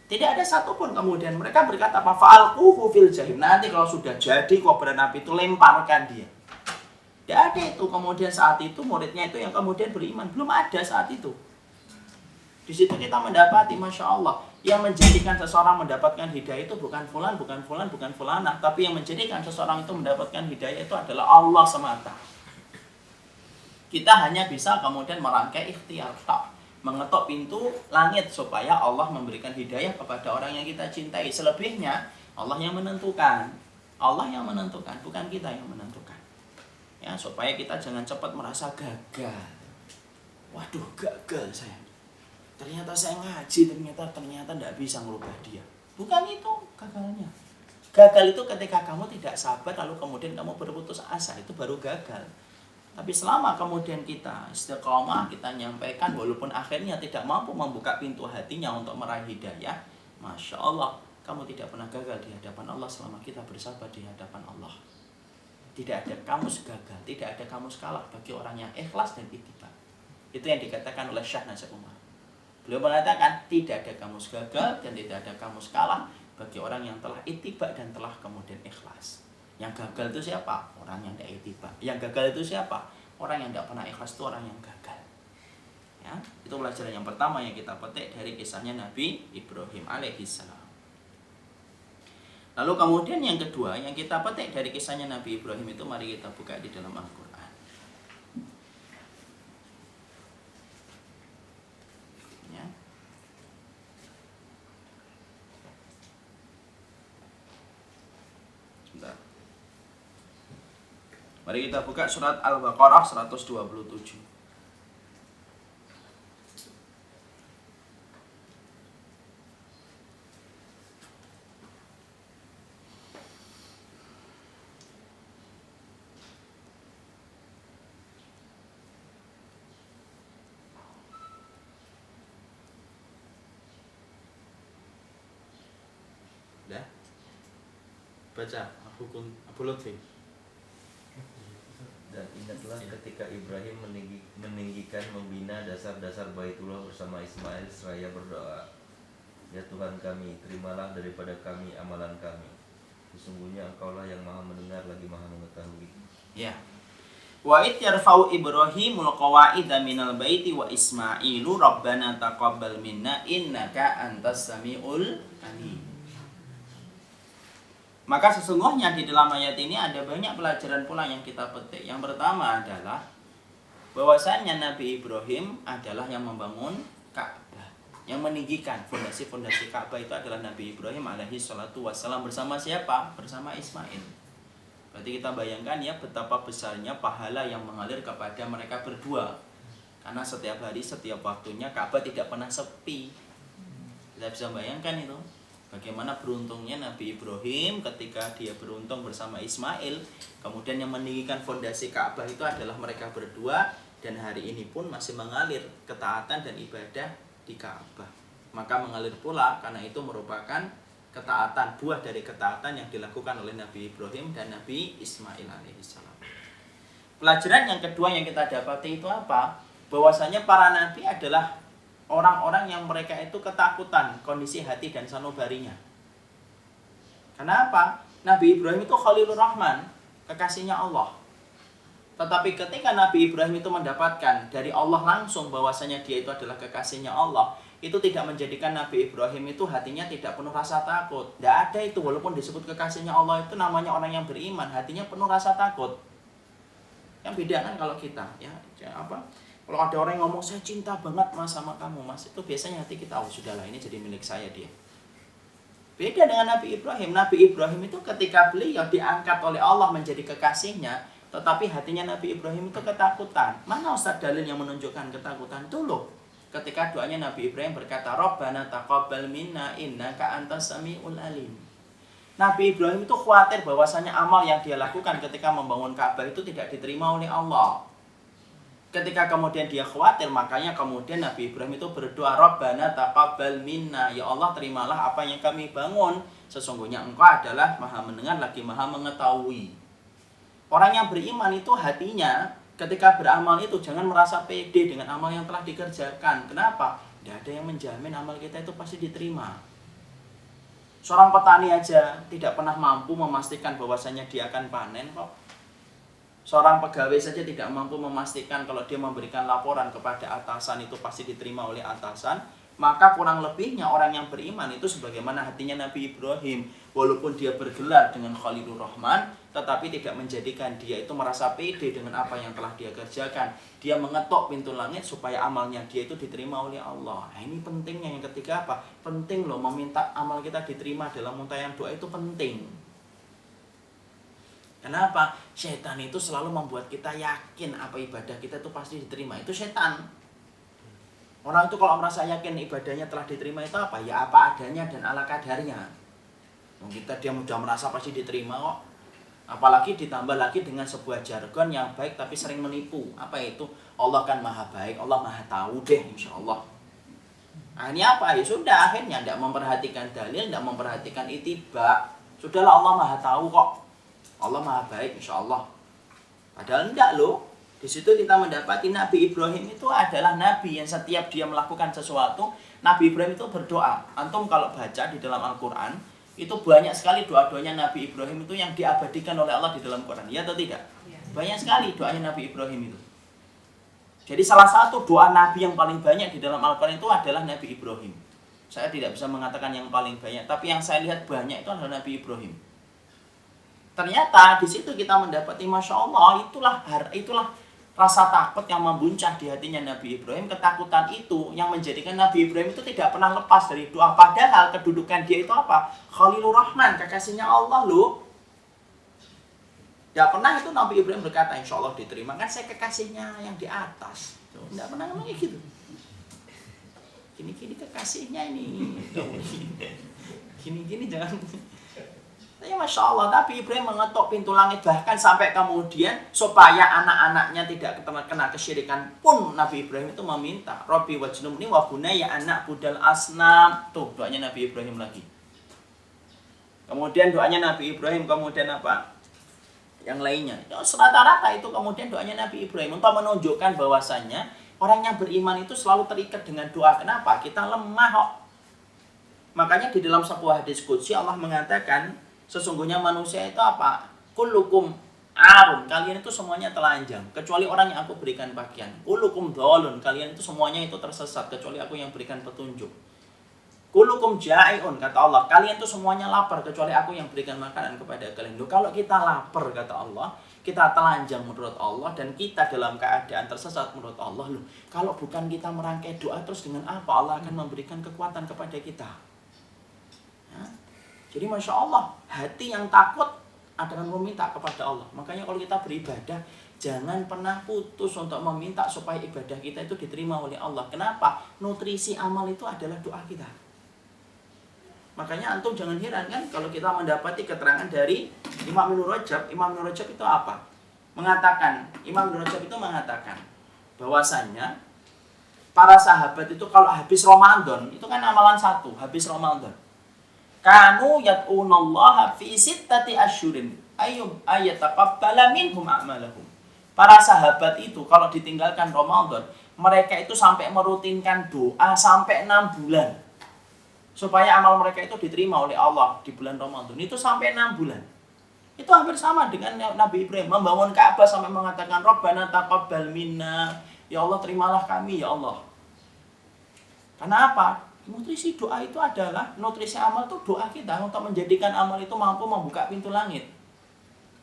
Tidak ada satupun kemudian mereka berkata apa? Fa'alquhu fil jahim. Nanti kalau sudah jadi kobaran api itu lemparkan dia. Tidak ada itu kemudian saat itu muridnya itu yang kemudian beriman. Belum ada saat itu. Di situ kita mendapati, Masya Allah, yang menjadikan seseorang mendapatkan hidayah itu bukan fulan, bukan fulanah, tapi yang menjadikan seseorang itu mendapatkan hidayah itu adalah Allah semata. Kita hanya bisa kemudian merangkai ikhtiar, mengetok pintu langit supaya Allah memberikan hidayah kepada orang yang kita cintai. Selebihnya Allah yang menentukan. Allah yang menentukan, bukan kita yang menentukan. Ya, supaya kita jangan cepat merasa gagal. Waduh, gagal saya. Ternyata saya ngaji, ternyata tidak bisa merubah dia. Bukan itu gagalnya. Gagal itu ketika kamu tidak sabar, lalu kemudian kamu berputus asa, itu baru gagal. Tapi selama kemudian kita istiqomah, kita nyampaikan, walaupun akhirnya tidak mampu membuka pintu hatinya untuk meraih hidayah, Masya Allah, kamu tidak pernah gagal di hadapan Allah selama kita bersabar di hadapan Allah. Tidak ada kamus gagal, tidak ada kamus kalah bagi orang yang ikhlas dan ittiba. Itu yang dikatakan oleh Syekh Nasir Umar. Beliau mengatakan tidak ada kamus gagal dan tidak ada kamus kalah bagi orang yang telah ittiba dan telah kemudian ikhlas. Yang gagal itu siapa? Orang yang tidak ittiba. Yang gagal itu siapa? Orang yang tidak pernah ikhlas itu orang yang gagal. Ya, itu pelajaran yang pertama yang kita petik dari kisahnya Nabi Ibrahim alaihissalam. Lalu kemudian yang kedua yang kita petik dari kisahnya Nabi Ibrahim itu, mari kita buka di dalam Al-Quran. Mari kita buka surat Al-Baqarah 127. Dah? Baca Abu Lutfi. Dan ingatlah ketika Ibrahim meninggikan membina dasar-dasar Baitullah bersama Ismail seraya berdoa, ya Tuhan kami, terimalah daripada kami amalan kami. Sesungguhnya Engkaulah yang Maha mendengar lagi Maha mengetahui. Ya. Wa id yarfa'u Ibrahimul qawaida minal baiti wa Ismailu rabbana taqabbal minna innaka antas samiul alim. Maka sesungguhnya di dalam ayat ini ada banyak pelajaran pula yang kita petik. Yang pertama adalah bahwasanya Nabi Ibrahim adalah yang membangun Ka'bah, yang meninggikan fondasi-fondasi Ka'bah itu adalah Nabi Ibrahim alaihi salatu wassalam bersama siapa? Bersama Ismail. Berarti kita bayangkan ya betapa besarnya pahala yang mengalir kepada mereka berdua. Karena setiap hari, setiap waktunya Ka'bah tidak pernah sepi. Kita bisa bayangkan itu. Bagaimana beruntungnya Nabi Ibrahim ketika dia beruntung bersama Ismail. Kemudian yang meninggikan fondasi Ka'bah itu adalah mereka berdua. Dan hari ini pun masih mengalir ketaatan dan ibadah di Ka'bah. Maka mengalir pula karena itu merupakan ketaatan, buah dari ketaatan yang dilakukan oleh Nabi Ibrahim dan Nabi Ismail alaihissalam. Pelajaran yang kedua yang kita dapati itu apa? Bahwasanya para nabi adalah orang-orang yang mereka itu ketakutan kondisi hati dan sanubarinya. Kenapa? Nabi Ibrahim itu Khalilur Rahman, kekasihnya Allah. Tetapi ketika Nabi Ibrahim itu mendapatkan dari Allah langsung bahwasanya dia itu adalah kekasihnya Allah, itu tidak menjadikan Nabi Ibrahim itu hatinya tidak penuh rasa takut. Tidak ada itu, walaupun disebut kekasihnya Allah itu namanya orang yang beriman, hatinya penuh rasa takut. Yang beda kan kalau kita, ya apa? Kalau ada orang yang ngomong saya cinta banget mas sama kamu mas, itu biasanya hati kita, oh sudahlah ini jadi milik saya dia. Beda dengan Nabi Ibrahim. Nabi Ibrahim itu ketika beliau diangkat oleh Allah menjadi kekasihnya, tetapi hatinya Nabi Ibrahim itu ketakutan. Mana Ustaz dalil yang menunjukkan ketakutan? Itu loh. Ketika doanya Nabi Ibrahim berkata, Rabbana taqabbal minna innaka antas samiul alim. Nabi Ibrahim itu khawatir bahwasanya amal yang dia lakukan ketika membangun Ka'bah itu tidak diterima oleh Allah. Ketika kemudian dia khawatir, makanya kemudian Nabi Ibrahim itu berdoa, Rabbana taqabbal minna, ya Allah terimalah apa yang kami bangun, sesungguhnya Engkau adalah Maha mendengar lagi Maha mengetahui. Orang yang beriman itu hatinya ketika beramal itu jangan merasa pede dengan amal yang telah dikerjakan. Kenapa? Tidak ada yang menjamin amal kita itu pasti diterima. Seorang petani aja tidak pernah mampu memastikan bahwasanya dia akan panen kok. Seorang pegawai saja tidak mampu memastikan kalau dia memberikan laporan kepada atasan itu pasti diterima oleh atasan. Maka kurang lebihnya orang yang beriman itu sebagaimana hatinya Nabi Ibrahim. Walaupun dia bergelar dengan Khalilur Rahman, tetapi tidak menjadikan dia itu merasa pede dengan apa yang telah dia kerjakan. Dia mengetok pintu langit supaya amalnya dia itu diterima oleh Allah. Nah, ini pentingnya yang ketiga apa? Penting loh meminta amal kita diterima dalam untayan doa itu penting. Kenapa? Setan itu selalu membuat kita yakin apa ibadah kita itu pasti diterima. Itu setan. Orang itu kalau merasa yakin ibadahnya telah diterima itu apa? Ya apa adanya dan ala kadarnya. Kita dia mudah merasa pasti diterima kok. Apalagi ditambah lagi dengan sebuah jargon yang baik tapi sering menipu. Apa itu? Allah kan maha baik, Allah maha tahu deh insya Allah. Nah, ini apa? Ya sudah akhirnya tidak memperhatikan dalil, tidak memperhatikan ittiba. Sudahlah Allah maha tahu kok. Allah maha baik insya Allah. Padahal enggak loh. Di situ kita mendapati Nabi Ibrahim itu adalah Nabi yang setiap dia melakukan sesuatu, Nabi Ibrahim itu berdoa. Antum kalau baca di dalam Al-Quran, itu banyak sekali doa-doanya Nabi Ibrahim itu yang diabadikan oleh Allah di dalam Quran. Ya atau tidak? Banyak sekali doanya Nabi Ibrahim itu. Jadi salah satu doa Nabi yang paling banyak di dalam Al-Quran itu adalah Nabi Ibrahim. Saya tidak bisa mengatakan yang paling banyak, tapi yang saya lihat banyak itu adalah Nabi Ibrahim. Ternyata di situ kita mendapati Masya Allah itulah rasa takut yang membuncah di hatinya Nabi Ibrahim. Ketakutan itu yang menjadikan Nabi Ibrahim itu tidak pernah lepas dari doa. Padahal kedudukan dia itu apa? Khalilur Rahman, kekasihnya Allah loh. Tidak pernah itu Nabi Ibrahim berkata insya Allah diterima, kan saya kekasihnya yang di atas. Tidak pernah ngomong gitu. Gini-gini kekasihnya ini. Gini-gini jangan. Ya Masya Allah, Nabi Ibrahim mengetok pintu langit bahkan sampai kemudian supaya anak-anaknya tidak kena kesyirikan pun Nabi Ibrahim itu meminta Rabbi wajnubni wa bunayya anak budal asnam. Tuh doanya Nabi Ibrahim lagi. Kemudian doanya Nabi Ibrahim kemudian apa? Yang lainnya. Rata-rata itu kemudian doanya Nabi Ibrahim untuk menunjukkan bahwasannya orang yang beriman itu selalu terikat dengan doa. Kenapa? Kita lemah kok. Makanya di dalam sebuah hadis qudsi Allah mengatakan sesungguhnya manusia itu apa? Kullukum arun, kalian itu semuanya telanjang kecuali orang yang aku berikan pakaian. Kullukum dhalun, kalian itu semuanya itu tersesat kecuali aku yang berikan petunjuk. Kullukum ja'iun, kata Allah, kalian itu semuanya lapar kecuali aku yang berikan makanan kepada kalian. Loh, kalau kita lapar kata Allah, kita telanjang menurut Allah dan kita dalam keadaan tersesat menurut Allah, loh, kalau bukan kita merangkai doa terus dengan apa Allah akan memberikan kekuatan kepada kita? Ya? Jadi Masya Allah, hati yang takut akan meminta kepada Allah. Makanya kalau kita beribadah, jangan pernah putus untuk meminta supaya ibadah kita itu diterima oleh Allah. Kenapa? Nutrisi amal itu adalah doa kita. Makanya antum jangan heran kan kalau kita mendapati keterangan dari Imam Ibnu Rajab. Imam Ibnu Rajab itu apa? Imam Ibnu Rajab itu mengatakan bahwasanya para sahabat itu kalau habis Ramadan, itu kan amalan satu, habis Ramadan. Kanu yad'unallaha fi sittati asyhurin ayataqabbala minhum a'malahum. Para sahabat itu kalau ditinggalkan Ramadan, mereka itu sampai merutinkan doa sampai 6 bulan. Supaya amal mereka itu diterima oleh Allah di bulan Ramadan. Itu sampai 6 bulan. Itu hampir sama dengan Nabi Ibrahim membangun Ka'bah sampai mengatakan Rabbana taqabbal minna. Ya Allah terimalah kami ya Allah. Karena apa? Nutrisi doa itu adalah, nutrisi amal itu doa kita untuk menjadikan amal itu mampu membuka pintu langit.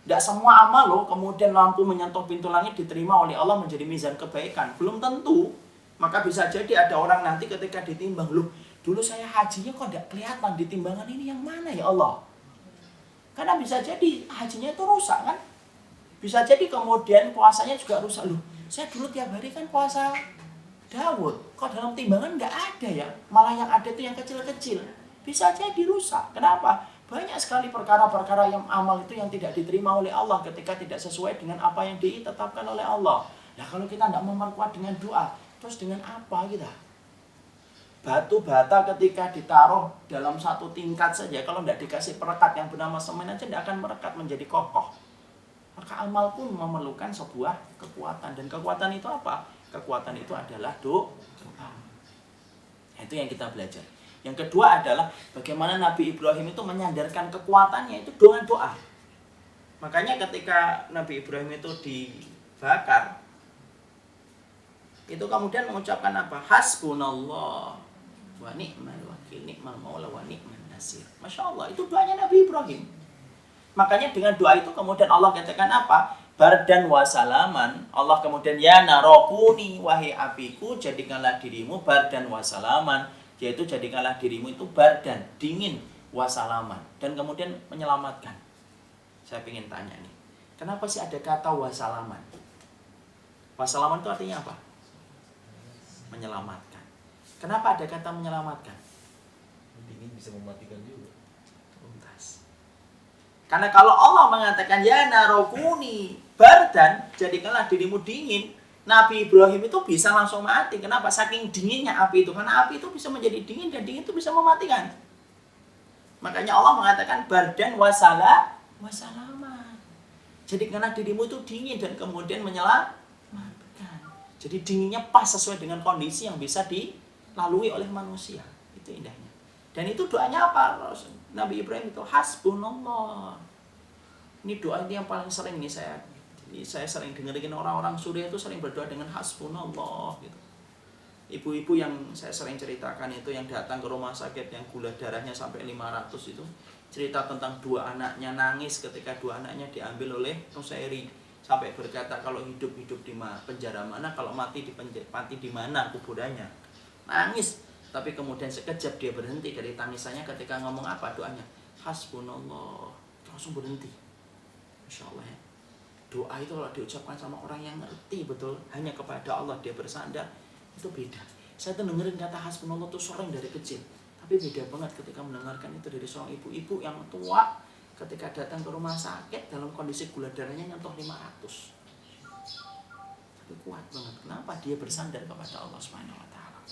Tidak semua amal loh kemudian mampu menyentuh pintu langit diterima oleh Allah menjadi mizan kebaikan. Belum tentu. Maka bisa jadi ada orang nanti ketika ditimbang, loh dulu saya hajinya kok tidak kelihatan di timbangan ini yang mana ya Allah. Karena bisa jadi hajinya itu rusak kan. Bisa jadi kemudian puasanya juga rusak. Loh saya dulu tiap hari kan puasa Daud, kok dalam timbangan nggak ada ya? Malah yang ada itu yang kecil-kecil. Bisa jadi rusak. Kenapa? Banyak sekali perkara-perkara yang amal itu yang tidak diterima oleh Allah ketika tidak sesuai dengan apa yang ditetapkan oleh Allah. Nah kalau kita tidak memperkuat dengan doa, terus dengan apa kita? Batu bata ketika ditaruh dalam satu tingkat saja, kalau tidak dikasih perekat yang bernama semen aja tidak akan merekat menjadi kokoh. Maka amal pun memerlukan sebuah kekuatan. Dan kekuatan itu apa? Kekuatan itu adalah doa. Itu yang kita belajar. Yang kedua adalah bagaimana Nabi Ibrahim itu menyandarkan kekuatannya itu dengan doa. Makanya ketika Nabi Ibrahim itu dibakar, itu kemudian mengucapkan apa? Hasbunallah wa ni'mal wakil, ni'mal maula wa ni'man nasir. Masya Allah, itu doanya Nabi Ibrahim. Makanya dengan doa itu kemudian Allah katakan apa? Bardan wa salaman. Allah kemudian ya narokuni, wahai apiku, jadikanlah dirimu bardan wa salaman. Yaitu jadikanlah dirimu itu bardan, dingin, wa salaman. Dan kemudian menyelamatkan. Saya ingin tanya nih, kenapa sih ada kata wasalaman? Wasalaman itu artinya apa? Menyelamatkan. Kenapa ada kata menyelamatkan? Dingin bisa mematikan juga. Tuntas. Karena kalau Allah mengatakan ya narokuni bardan, jadikanlah dirimu dingin, Nabi Ibrahim itu bisa langsung mati. Kenapa? Saking dinginnya api itu. Karena api itu bisa menjadi dingin dan dingin itu bisa mematikan. Makanya Allah mengatakan bardan wasalaman. Jadi karena dirimu itu dingin dan kemudian menyelamatkan. Jadi dinginnya pas sesuai dengan kondisi yang bisa dilalui oleh manusia. Itu indahnya. Dan itu doanya apa? Nabi Ibrahim itu hasbunallah. Ini doa ini yang paling sering nih saya sering dengerin orang-orang Suriah itu sering berdoa dengan hasbunallah gitu. Ibu-ibu yang saya sering ceritakan itu yang datang ke rumah sakit yang gula darahnya sampai 500 itu, cerita tentang dua anaknya nangis ketika dua anaknya diambil oleh Nusairi, sampai berkata kalau hidup-hidup di penjara mana, kalau mati di mana kuburannya. Nangis, tapi kemudian sekejap dia berhenti dari tangisannya ketika ngomong apa doanya? Hasbunallah. Langsung berhenti. Masya Allah ya. Doa itu kalau diucapkan sama orang yang ngerti betul hanya kepada Allah dia bersandar, itu beda. Saya tuh dengerin kata hasbunallah tuh sering dari kecil. Tapi beda banget ketika mendengarkan itu dari seorang ibu-ibu yang tua ketika datang ke rumah sakit dalam kondisi gula darahnya nyentuh 500. Tapi kuat banget. Kenapa? Dia bersandar kepada Allah Subhanahu wa taala.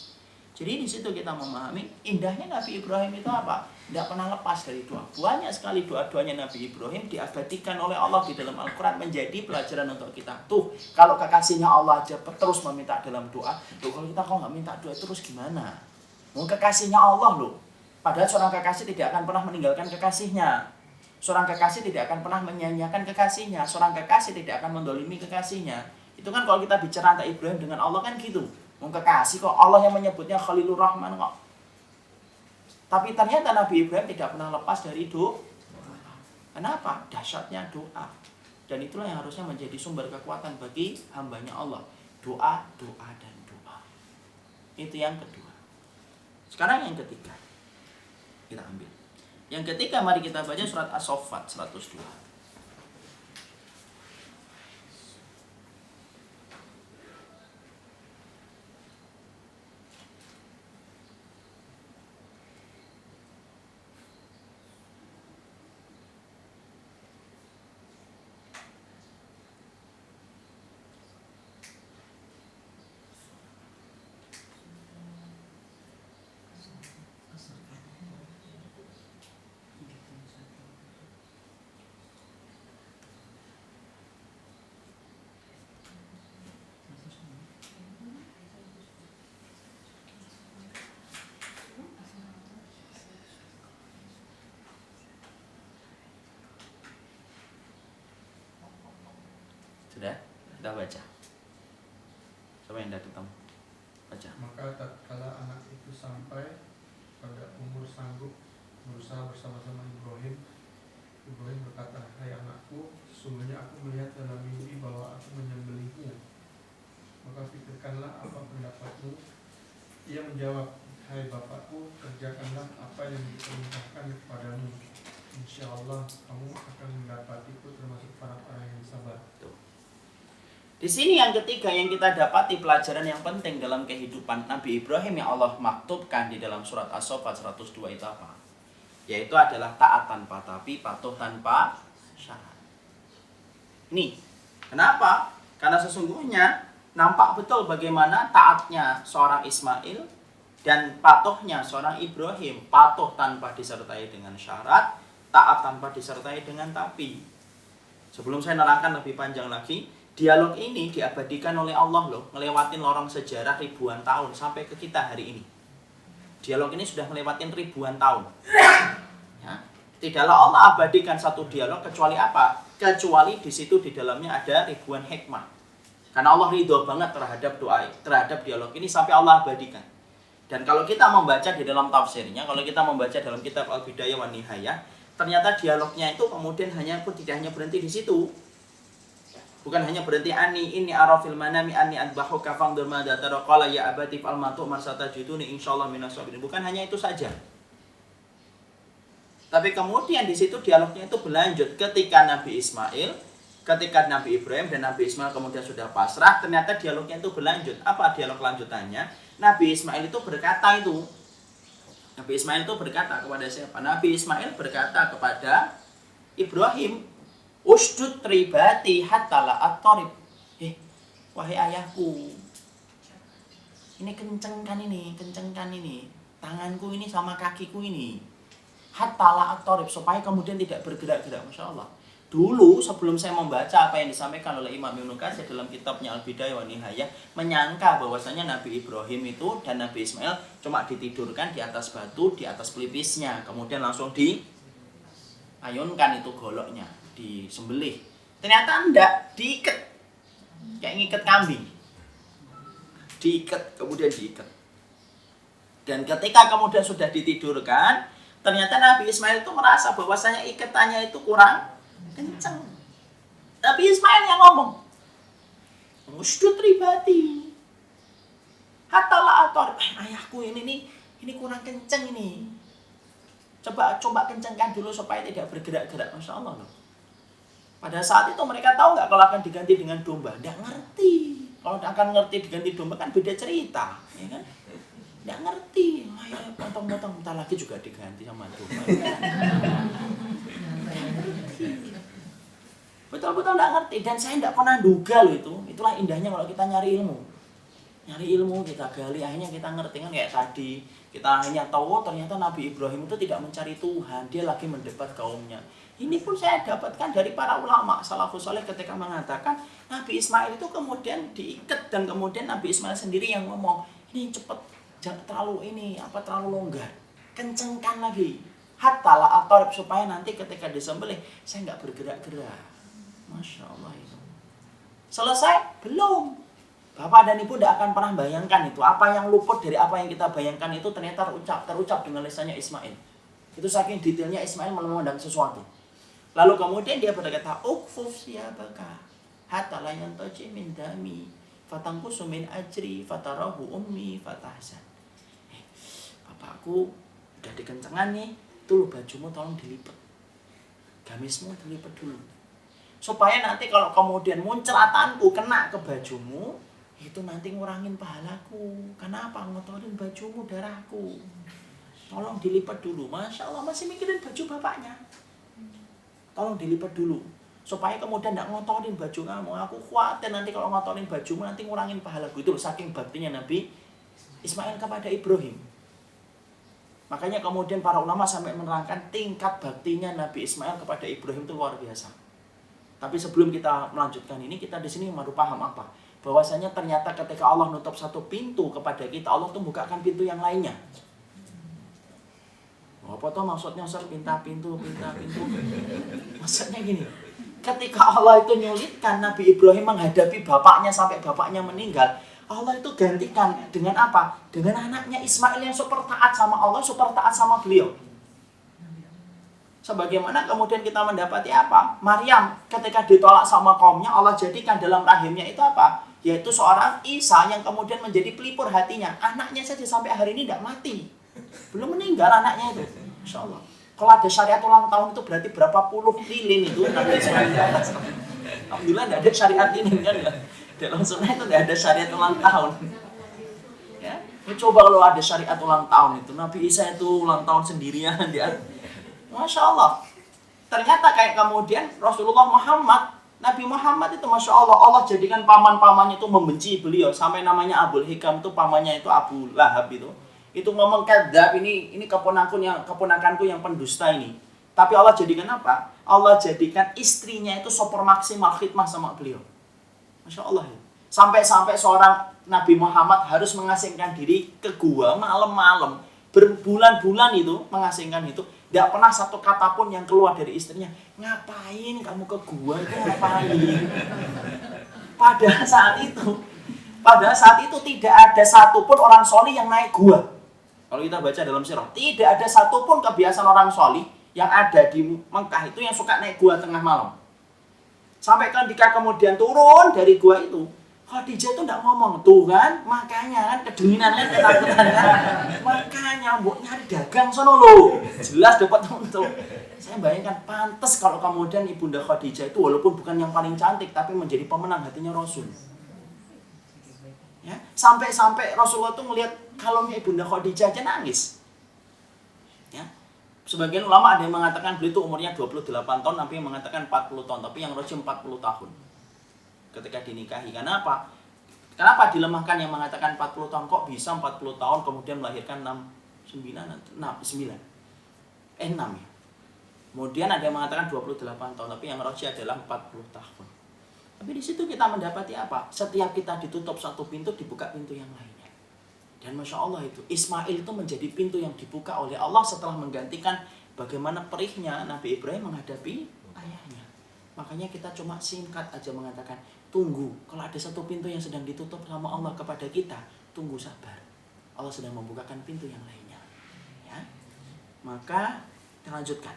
Jadi di situ kita memahami indahnya Nabi Ibrahim itu apa? Tidak pernah lepas dari doa. Banyak sekali doa-doanya Nabi Ibrahim diabadikan oleh Allah di dalam Al-Quran menjadi pelajaran untuk kita. Tuh, kalau kekasihnya Allah aja terus meminta dalam doa, tuh kalau kita nggak minta doa terus gimana? Mau kekasihnya Allah loh. Padahal seorang kekasih tidak akan pernah meninggalkan kekasihnya. Seorang kekasih tidak akan pernah menyanyiakan kekasihnya. Seorang kekasih tidak akan mendolimi kekasihnya. Itu kan kalau kita bicara antara Ibrahim dengan Allah kan gitu. Mau kekasih kok, Allah yang menyebutnya Khalilur Rahman kok. Tapi ternyata Nabi Ibrahim tidak pernah lepas dari doa. Kenapa? Dahsyatnya doa. Dan itulah yang harusnya menjadi sumber kekuatan bagi hambanya Allah. Doa, doa, dan doa. Itu yang kedua. Sekarang yang ketiga. Kita ambil. Yang ketiga mari kita baca surat As-Saffat 102. Sudah? Kita baca. Siapa yang datang? Baca. Maka tatkala anak itu sampai pada umur sanggup berusaha bersama-sama Ibrahim, Ibrahim berkata, hai anakku, sesungguhnya aku melihat dalam mimpi bahwa aku menyembelihmu. Maka pikirkanlah apa pendapatmu. Ia menjawab, hai bapakku, kerjakanlah apa yang diperintahkan kepadamu. Insya Allah kamu akan mendapatiku termasuk para orang yang sabar. Di sini yang ketiga yang kita dapati pelajaran yang penting dalam kehidupan Nabi Ibrahim yang Allah maktubkan di dalam surat As-Saffat 102 itu apa? Yaitu adalah taat tanpa tapi, patuh tanpa syarat. Nih, kenapa? Karena sesungguhnya nampak betul bagaimana taatnya seorang Ismail dan patuhnya seorang Ibrahim. Patuh tanpa disertai dengan syarat, taat tanpa disertai dengan tapi. Sebelum saya nerangkan lebih panjang lagi, dialog ini diabadikan oleh Allah loh, ngelewatin lorong sejarah ribuan tahun sampai ke kita hari ini. Dialog ini sudah ngelewatin ribuan tahun. Ya. Tidaklah Allah abadikan satu dialog kecuali apa? Kecuali di situ di dalamnya ada ribuan hikmah. Karena Allah ridho banget terhadap doa, terhadap dialog ini sampai Allah abadikan. Dan kalau kita membaca di dalam tafsirnya, kalau kita membaca dalam kitab Al-Bidayah wan Nihayah, ternyata dialognya itu kemudian tidak hanya berhenti di situ. Bukan hanya berhenti ini arafil manami anni adbahuka fangdur madza tara qala ya abati fal matu marsatajiduni insyaallah minas sabirin. Bukan hanya itu saja. Tapi kemudian di situ dialognya itu berlanjut ketika Nabi Ismail, ketika Nabi Ibrahim dan Nabi Ismail kemudian sudah pasrah, ternyata dialognya itu berlanjut. Apa dialog lanjutannya? Nabi Ismail itu berkata itu. Nabi Ismail itu berkata kepada siapa? Nabi Ismail berkata kepada Ibrahim, usdud ribati hatta la at-tarib. Wahai ayahku, ini kencengkan ini. Tanganku ini sama kakiku ini. Hatta la at-tarib, supaya kemudian tidak bergerak-gerak. Masya Allah. Dulu sebelum saya membaca apa yang disampaikan oleh Imam Ibnu Katsir dalam kitabnya Al-Bidayah wan Nihayah, menyangka bahwasanya Nabi Ibrahim itu dan Nabi Ismail cuma ditidurkan di atas batu, di atas pelipisnya, kemudian langsung diayunkan itu goloknya, disembelih. Ternyata enggak, diikat. Kayak ngikat kambing. Diikat, kemudian diikat. Dan ketika kemudian sudah ditidurkan, ternyata Nabi Ismail itu merasa bahwasanya ikatannya itu kurang kencang. Nabi Ismail yang ngomong, usdud ribati hatta la atar. Ayahku ini kurang kencang ini. Coba kencangkan dulu supaya tidak bergerak-gerak. Masya Allah loh. Pada saat itu mereka tahu nggak kalau akan diganti dengan domba? Nggak ngerti. Kalau akan ngerti diganti domba kan beda cerita, ya kan? Nggak ngerti. Ayo potong-potong, bentar lagi juga diganti sama domba. Betul-betul nggak ngerti. Dan saya nggak pernah duga loh itu. Itulah indahnya kalau kita nyari ilmu. Nyari ilmu, kita gali, akhirnya kita ngerti kan kayak tadi. Kita akhirnya tahu ternyata Nabi Ibrahim itu tidak mencari Tuhan. Dia lagi mendebat kaumnya. Ini pun saya dapatkan dari para ulama salafus saleh ketika mengatakan Nabi Ismail itu kemudian diikat dan kemudian Nabi Ismail sendiri yang ngomong, ini cepet, jangan terlalu longgar, kencengkan lagi, hatta la atarib, supaya nanti ketika disembelih saya nggak bergerak-gerak. Masya Allah itu. Selesai? Belum. Bapak dan Ibu tidak akan pernah bayangkan itu. Apa yang luput dari apa yang kita bayangkan itu ternyata terucap dengan lisannya Ismail. Itu saking detailnya Ismail memandang sesuatu. Lalu kemudian dia berkata, ukfuf siyabaka hatta la yantaji min dami fatangkusu min ajri fatarahu ummi fatahsan. Bapakku udah dikencengan nih, tuh bajumu tolong dilipat, gamismu dilipat dulu, supaya nanti kalau kemudian munculatanku kena ke bajumu, itu nanti ngurangin pahalaku. Kenapa? Ngotorin bajumu, darahku. Tolong dilipat dulu. Masya Allah, masih mikirin baju bapaknya. Tolong dilipat dulu, supaya kemudian tidak ngotorin baju kamu. Aku khawatir nanti kalau ngotorin bajumu nanti ngurangin pahalaku. Itu saking baktinya Nabi Ismail kepada Ibrahim. Makanya kemudian para ulama sampai menerangkan tingkat baktinya Nabi Ismail kepada Ibrahim itu luar biasa. Tapi sebelum kita melanjutkan ini, kita di sini baru paham apa? Bahwasanya ternyata ketika Allah nutup satu pintu kepada kita, Allah tuh bukakan pintu yang lainnya. Apa tuh maksudnya pinta pintu? Maksudnya gini, ketika Allah itu nyulitkan Nabi Ibrahim menghadapi bapaknya sampai bapaknya meninggal, Allah itu gantikan dengan apa? Dengan anaknya Ismail yang super taat sama Allah, super taat sama beliau. Sebagaimana kemudian kita mendapati apa? Maryam ketika ditolak sama kaumnya, Allah jadikan dalam rahimnya itu apa? Yaitu seorang Isa yang kemudian menjadi pelipur hatinya. Anaknya saja sampai hari ini tidak mati. Belum meninggal anaknya itu. Masya Allah. Kalau ada syariat ulang tahun itu berarti berapa puluh lilin itu Nabi Ismail. Alhamdulillah tidak ada syariat ini kan. Dalam sunnah itu tidak ada syariat ulang tahun. Ya, coba kalau ada syariat ulang tahun itu Nabi Isa itu ulang tahun sendirian dia. Masya Allah. Ternyata kayak kemudian Rasulullah Muhammad, Nabi Muhammad itu Masya Allah jadikan paman-pamannya itu membenci beliau. Sampai namanya Abul Hikam itu pamannya itu Abu Lahab itu. Itu ngomong kadzab, ini keponakanku yang pendusta ini. Tapi Allah jadikan apa? Allah jadikan istrinya itu super maksimal khidmah sama beliau. Masya Allah ya. Sampai-sampai seorang Nabi Muhammad harus mengasingkan diri ke gua malam-malam. Berbulan-bulan itu mengasingkan itu. Tidak pernah satu kata pun yang keluar dari istrinya. Ngapain kamu ke gua itu ngapain? Pada saat itu tidak ada satupun orang solih yang naik gua. Kalau kita baca dalam sirah, tidak ada satupun kebiasaan orang solih yang ada di Mekah itu yang suka naik gua tengah malam. Sampai ketika kemudian turun dari gua itu, Khadijah itu tidak ngomong, tuh kan, makanya kan kedinginan kan, ketakutan kan, makanya mbok nyari dagang sono lo, jelas dapat untung. Saya bayangkan pantas kalau kemudian Ibunda Khadijah itu walaupun bukan yang paling cantik, tapi menjadi pemenang hatinya Rasul. Ya, sampai Rasulullah itu melihat kalungnya Ibunda Khadijah aja nangis. Ya. Sebagian ulama ada yang mengatakan beliau itu umurnya 28 tahun, tapi yang mengatakan 40 tahun, tapi yang rajih 40 tahun. Ketika dinikahi. Kenapa dilemahkan yang mengatakan 40 tahun? Kok bisa 40 tahun kemudian melahirkan 6 ya. Kemudian ada yang mengatakan 28 tahun, tapi yang rajih adalah 40 tahun. Tapi di situ kita mendapati apa? Setiap kita ditutup satu pintu, dibuka pintu yang lainnya. Dan Masya Allah itu, Ismail itu menjadi pintu yang dibuka oleh Allah setelah menggantikan bagaimana perihnya Nabi Ibrahim menghadapi ayahnya. Makanya kita cuma singkat aja mengatakan, tunggu. Kalau ada satu pintu yang sedang ditutup sama Allah kepada kita, tunggu sabar. Allah sedang membukakan pintu yang lainnya. Ya. Maka kita lanjutkan.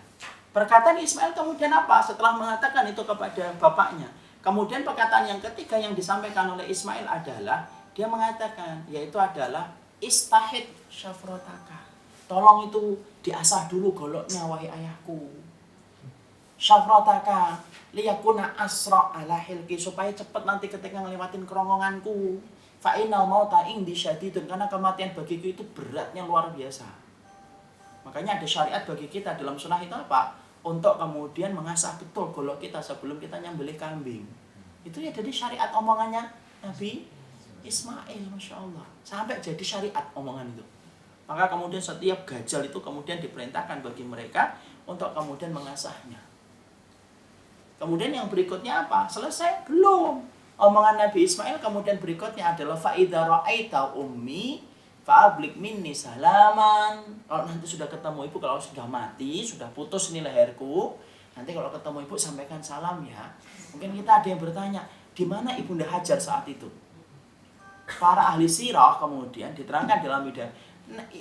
Perkataan Ismail kemudian apa? Setelah mengatakan itu kepada bapaknya. Kemudian perkataan yang ketiga yang disampaikan oleh Ismail adalah, dia mengatakan, yaitu adalah istahid syafrotaka. Tolong itu diasah dulu goloknya wahai ayahku. Syafrotaka liyakuna asra ala hilki, supaya cepat nanti ketika ngelewatin kerongkonganku. Fa innal mauta indi syadidun, karena kematian bagiku itu beratnya luar biasa. Makanya ada syariat bagi kita dalam sunnah itu apa? Untuk kemudian mengasah betul golok kita sebelum kita nyembelih kambing. Itu ya jadi syariat omongannya Nabi Ismail, Masya Allah. Sampai jadi syariat omongan itu. Maka kemudian setiap gajal itu kemudian diperintahkan bagi mereka untuk kemudian mengasahnya. Kemudian yang berikutnya apa? Selesai? Belum. Omongan Nabi Ismail kemudian berikutnya adalah fa'idha ra'aita ummi fa'ablik minni salaman. Kalau nanti sudah ketemu ibu, kalau sudah mati, sudah putus ini leherku, nanti kalau ketemu ibu sampaikan salam ya. Mungkin kita ada yang bertanya, di mana Ibunda Hajar saat itu? Para ahli sirah kemudian diterangkan dalam hidayah.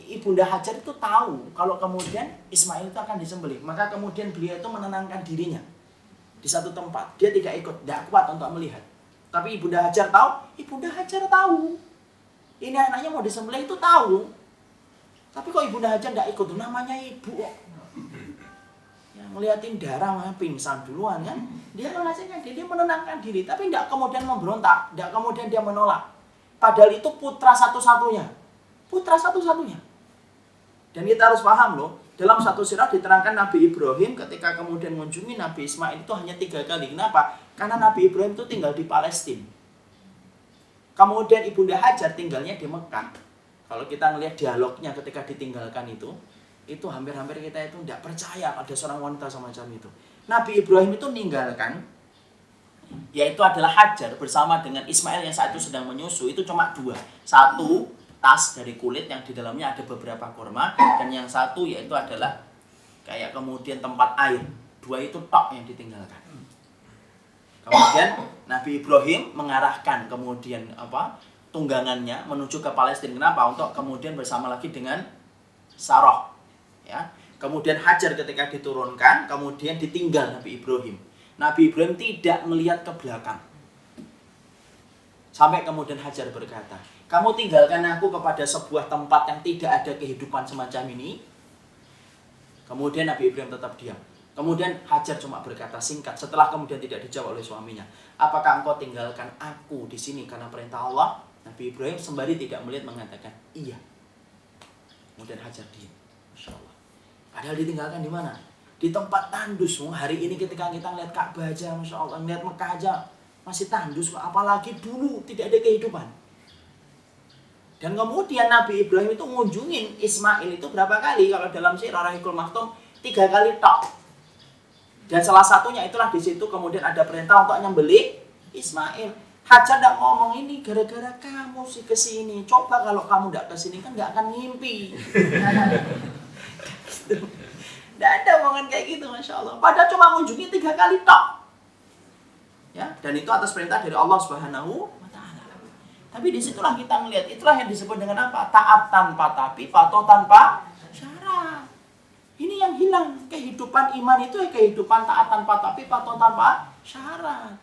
Ibunda Hajar itu tahu kalau kemudian Ismail itu akan disembelih. Maka kemudian beliau itu menenangkan dirinya di satu tempat. Dia tidak ikut, tidak kuat untuk melihat. Tapi Ibunda Hajar tahu, Ibunda Hajar tahu. Ini anaknya mau disembelih itu tahu. Tapi kok Ibunda Hajar tidak ikut, namanya ibu. Yang ngeliatin darah mah pingsan duluan kan. Dia menghasilkan diri, dia menenangkan diri. Tapi tidak kemudian memberontak, tidak kemudian dia menolak. Padahal itu putra satu-satunya. Putra satu-satunya. Dan kita harus paham loh, dalam satu sirah diterangkan Nabi Ibrahim ketika kemudian mengunjungi Nabi Ismail itu hanya 3 kali. Kenapa? Karena Nabi Ibrahim itu tinggal di Palestina. Kemudian Ibunda Hajar tinggalnya di Mekah. Kalau kita ngelihat dialognya ketika ditinggalkan itu hampir-hampir kita itu tidak percaya ada seorang wanita semacam itu. Nabi Ibrahim itu meninggalkan, yaitu adalah Hajar bersama dengan Ismail yang saat itu sedang menyusu, itu cuma 2. Satu, tas dari kulit yang di dalamnya ada beberapa kurma, dan yang satu yaitu adalah kayak kemudian tempat air. 2 itu tok yang ditinggalkan. Kemudian Nabi Ibrahim mengarahkan kemudian tunggangannya menuju ke Palestina. Kenapa? Untuk kemudian bersama lagi dengan Sarah. Ya. Kemudian Hajar ketika diturunkan, kemudian ditinggal Nabi Ibrahim. Nabi Ibrahim tidak melihat ke belakang. Sampai kemudian Hajar berkata, kamu tinggalkan aku kepada sebuah tempat yang tidak ada kehidupan semacam ini. Kemudian Nabi Ibrahim tetap diam. Kemudian Hajar cuma berkata singkat setelah kemudian tidak dijawab oleh suaminya. Apakah engkau tinggalkan aku di sini karena perintah Allah? Nabi Ibrahim sembari tidak melihat mengatakan iya. Kemudian Hajar diam. Masya Allah. Padahal ditinggalkan di mana? di tempat tandus. Hari ini ketika kita ngeliat Ka'bah aja, Masya Allah, ngeliat Mekah aja masih tandus kok, apalagi dulu tidak ada kehidupan. Dan kemudian Nabi Ibrahim itu ngunjungin Ismail itu berapa kali? Kalau dalam Sirah Rahikul Maktum 3 kali tok. Dan salah satunya itulah di situ kemudian ada perintah untuk nyembelih Ismail. Hajar tidak ngomong ini gara-gara kamu sih kesini. Coba kalau kamu tidak kesini kan nggak akan ngimpi. Tidak ada omongan kayak gitu, Masya Allah. Padahal cuma ngunjungi 3 kali tok. Ya, dan itu atas perintah dari Allah Subhanahu wa Ta'ala. Tapi disitulah kita melihat, itulah yang disebut dengan apa? Taat tanpa tapi, patuh tanpa syarat. Ini yang hilang. Kehidupan iman itu kehidupan taat tanpa tapi, patuh tanpa syarat.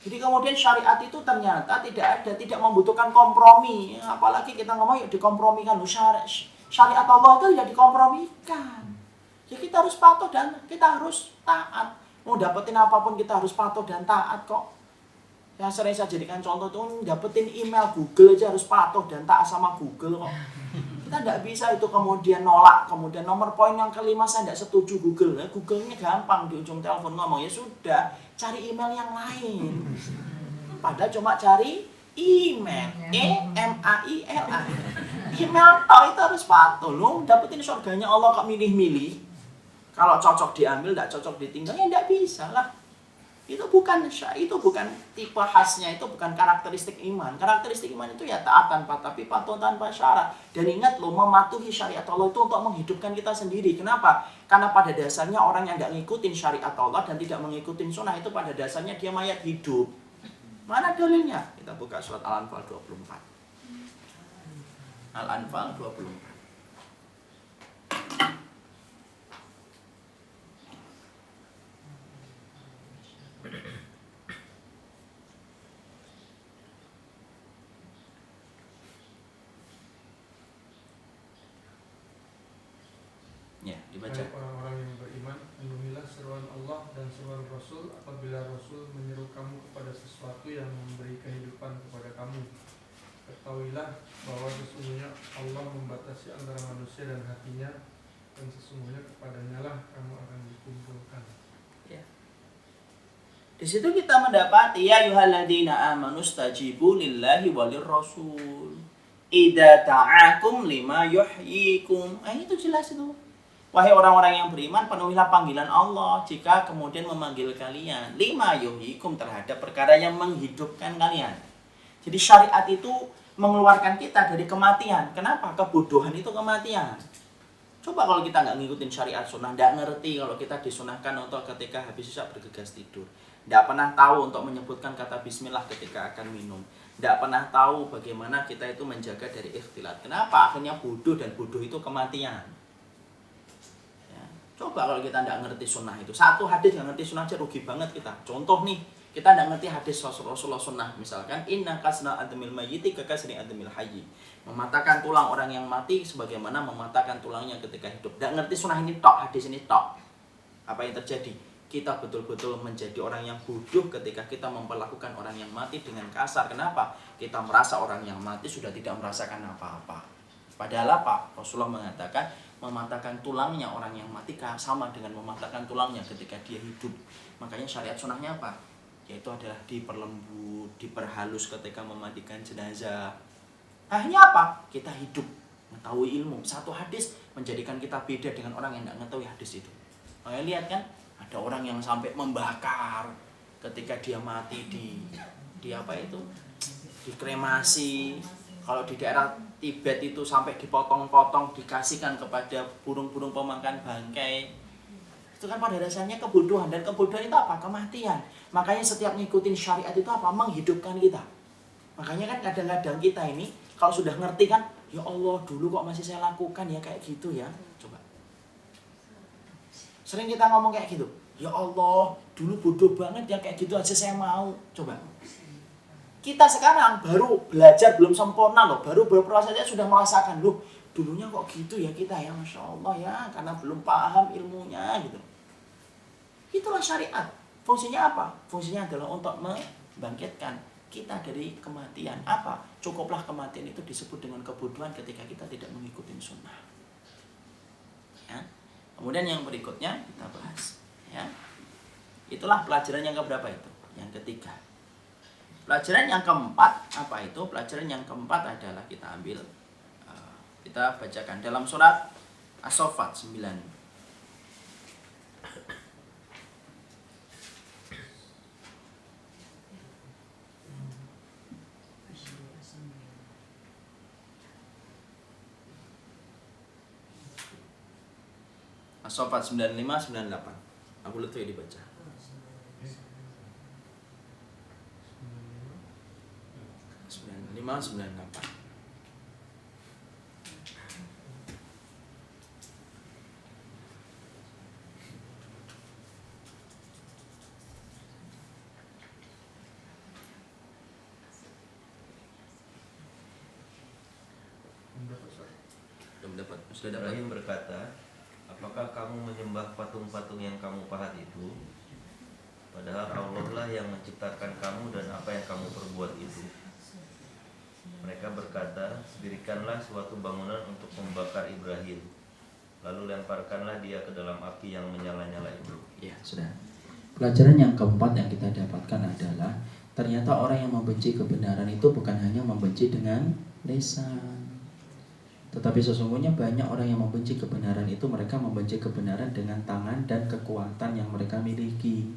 Jadi kemudian syariat itu ternyata tidak membutuhkan kompromi. Apalagi kita ngomong yuk dikompromikan. Syariat Allah itu tidak dikompromikan. Ya kita harus patuh dan kita harus taat. Mau dapetin apapun kita harus patuh dan taat kok. Yang sering saya jadikan contoh tuh dapetin email Google aja harus patuh dan taat sama Google kok. Kita tidak bisa itu kemudian nolak. Kemudian nomor poin yang kelima saya tidak setuju Google. Nah, Google-nya gampang di ujung telepon ngomong ya sudah cari email yang lain. Padahal cuma cari email, E-M-A-I-L-A. Email itu harus patuh loh. Dapetin surganya Allah kok milih-milih. Kalau cocok diambil, tidak cocok ditinggal, ya tidak bisa lah. Itu bukan tipe khasnya, itu bukan karakteristik iman. Karakteristik iman itu ya taat tanpa tapi, patuh tanpa syarat. Dan ingat loh, mematuhi syariat Allah itu untuk menghidupkan kita sendiri. Kenapa? Karena pada dasarnya orang yang tidak ngikutin syariat Allah dan tidak mengikutin sunnah itu pada dasarnya dia mayat hidup. Mana dalilnya? Kita buka surat Al-Anfal 24. Al-Anfal 24. Ya, dibaca. Hai orang-orang yang beriman, penuhilah seruan Allah dan seruan Rasul apabila Rasul menyeru kamu kepada sesuatu yang memberi kehidupan kepada kamu. Ketahuilah bahwa sesungguhnya Allah membatasi antara manusia dan hatinya, dan sesungguhnya kepadanya lah kamu akan dikumpulkan. Ya. Di situ kita mendapati ya ayyuhalladzina amanu stajibu lillahi walir rasul idza ta'akum lima yuhyikum. Itu jelas itu. Wahai orang-orang yang beriman, penuhilah panggilan Allah jika kemudian memanggil kalian lima yuhyikum terhadap perkara yang menghidupkan kalian. Jadi syariat itu mengeluarkan kita dari kematian. Kenapa? Kebodohan itu kematian. Coba kalau kita nggak ngikutin syariat sunnah, nggak ngerti kalau kita disunahkan untuk ketika habis isya bergegas tidur. Nggak pernah tahu untuk menyebutkan kata bismillah ketika akan minum. Nggak pernah tahu bagaimana kita itu menjaga dari ikhtilat. Kenapa? Akhirnya bodoh, dan bodoh itu kematian. Ya. Coba kalau kita nggak ngerti sunnah itu. Satu hadis nggak ngerti sunnah aja rugi banget kita. Contoh nih, kita nggak ngerti hadis Rasulullah sunnah. Misalkan, inna kasna admil mayyiti kakasni admil hayyi. Mematahkan tulang orang yang mati sebagaimana mematahkan tulangnya ketika hidup. Nggak ngerti sunnah ini tok, hadis ini tok. Apa yang terjadi? Kita betul-betul menjadi orang yang bodoh ketika kita memperlakukan orang yang mati dengan kasar. Kenapa? Kita merasa orang yang mati sudah tidak merasakan apa-apa. Padahal apa? Rasulullah mengatakan mematahkan tulangnya orang yang mati sama dengan mematahkan tulangnya ketika dia hidup. Makanya syariat sunnahnya apa? Yaitu adalah diperlembut, diperhalus ketika memandikan jenazah. Akhirnya apa? Kita hidup, mengetahui ilmu. Satu hadis menjadikan kita beda dengan orang yang tidak mengetahui hadis itu. Makanya lihat kan? Ada orang yang sampai membakar ketika dia mati di apa itu? Dikremasi. Kalau di daerah Tibet itu sampai dipotong-potong, dikasihkan kepada burung-burung pemakan bangkai. Itu kan pada dasarnya kebodohan, dan kebodohan itu apa? Kematian. Makanya setiap ngikutin syariat itu apa? Menghidupkan kita. Makanya kan kadang-kadang kita ini kalau sudah ngerti kan, ya Allah dulu kok masih saya lakukan ya kayak gitu ya. Coba. Sering kita ngomong kayak gitu. Ya Allah, dulu bodoh banget ya kayak gitu aja saya mau. Coba. Kita sekarang baru belajar belum sempurna loh. Baru berproses saja sudah merasakan loh. Dulunya kok gitu ya kita ya, Masya Allah ya. Karena belum paham ilmunya gitu. Itulah syariat. Fungsinya apa? Fungsinya adalah untuk membangkitkan kita dari kematian. Apa? Cukuplah kematian itu disebut dengan kebodohan ketika kita tidak mengikuti sunnah. Ya. Kemudian yang berikutnya kita bahas, ya. Itulah pelajaran yang keberapa itu? Yang ketiga. Pelajaran yang keempat apa itu? Pelajaran yang keempat adalah kita ambil, kita bacakan dalam surat As-Saffat 9. As-Saffat 95-98. Aku lihat ya dibaca. 95-98. Sudah dapat. Ibrahim berkata, apakah kamu menyembah patung-patung yang kamu pahat itu? Padahal Allah lah yang menciptakan kamu dan apa yang kamu perbuat itu. Mereka berkata, dirikanlah suatu bangunan untuk membakar Ibrahim, lalu lemparkanlah dia ke dalam api yang menyala-nyala itu. Ya, sudah. Pelajaran yang keempat yang kita dapatkan adalah ternyata orang yang membenci kebenaran itu bukan hanya membenci dengan lisan, tetapi sesungguhnya banyak orang yang membenci kebenaran itu mereka membenci kebenaran dengan tangan dan kekuatan yang mereka miliki.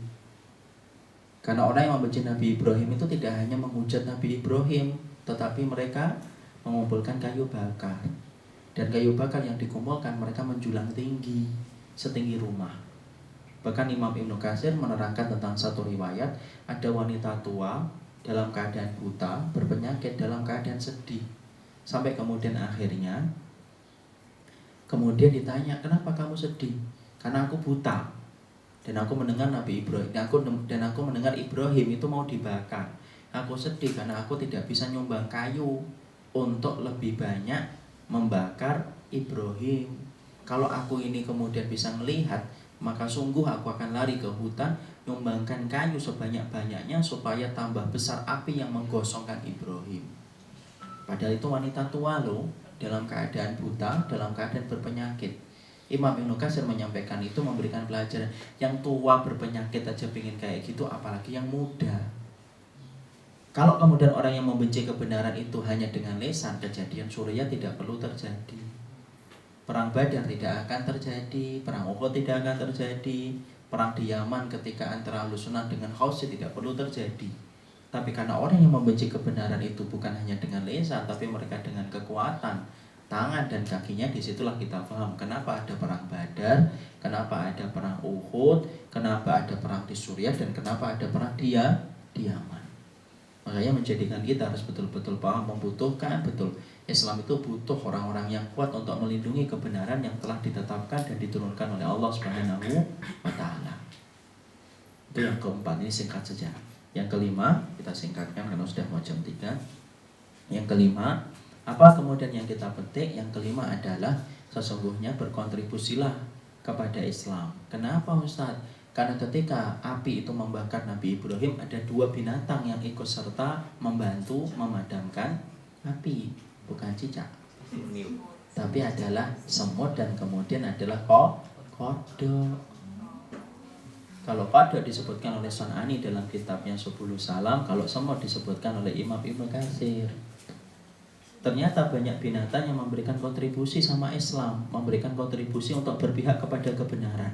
Karena orang yang membenci Nabi Ibrahim itu tidak hanya menghujat Nabi Ibrahim, tetapi mereka mengumpulkan kayu bakar. Dan kayu bakar yang dikumpulkan mereka menjulang tinggi, setinggi rumah. Bahkan Imam Ibnu Katsir menerangkan tentang satu riwayat, ada wanita tua dalam keadaan buta, berpenyakit, dalam keadaan sedih. Sampai kemudian akhirnya ditanya, kenapa kamu sedih? Karena aku buta dan aku mendengar Nabi Ibrahim dan aku mendengar Ibrahim itu mau dibakar. Aku sedih karena aku tidak bisa nyumbang kayu untuk lebih banyak membakar Ibrahim. Kalau aku ini kemudian bisa melihat, maka sungguh aku akan lari ke hutan nyumbangkan kayu sebanyak-banyaknya supaya tambah besar api yang menggosongkan Ibrahim. Padahal itu wanita tua loh, dalam keadaan buta, dalam keadaan berpenyakit. Imam Ibnu Katsir menyampaikan itu, memberikan pelajaran. Yang tua berpenyakit aja pengen kayak gitu, apalagi yang muda. Kalau kemudian orang yang membenci kebenaran itu hanya dengan lisan, kejadian Suriah tidak perlu terjadi. Perang Badar tidak akan terjadi, perang Uhud tidak akan terjadi, perang di Yaman ketika antara Ahlussunnah dengan Khawarij tidak perlu terjadi. Tapi karena orang yang membenci kebenaran itu bukan hanya dengan lisan, tapi mereka dengan kekuatan tangan dan kakinya, disitulah kita paham kenapa ada perang Badar, kenapa ada perang Uhud, kenapa ada perang di Suriah, dan kenapa ada perang di Yaman. Makanya menjadikan kita harus betul-betul paham, membutuhkan betul. Islam itu butuh orang-orang yang kuat untuk melindungi kebenaran yang telah ditetapkan dan diturunkan oleh Allah Subhanahu wa Ta'ala. Itu yang keempat, ini singkat saja. Yang kelima, kita singkatkan karena sudah mau jam 3. Yang kelima, apa kemudian yang kita petik? Yang kelima adalah sesungguhnya berkontribusilah kepada Islam. Kenapa Ustaz? Karena ketika api itu membakar Nabi Ibrahim, ada 2 binatang yang ikut serta membantu memadamkan api. Bukan cicak, tapi adalah semut dan kemudian adalah kodok. Kalau kodok disebutkan oleh San'ani dalam kitabnya Subulus Salam, kalau semut disebutkan oleh Imam Ibnu Katsir. Ternyata banyak binatang yang memberikan kontribusi sama Islam, memberikan kontribusi untuk berpihak kepada kebenaran.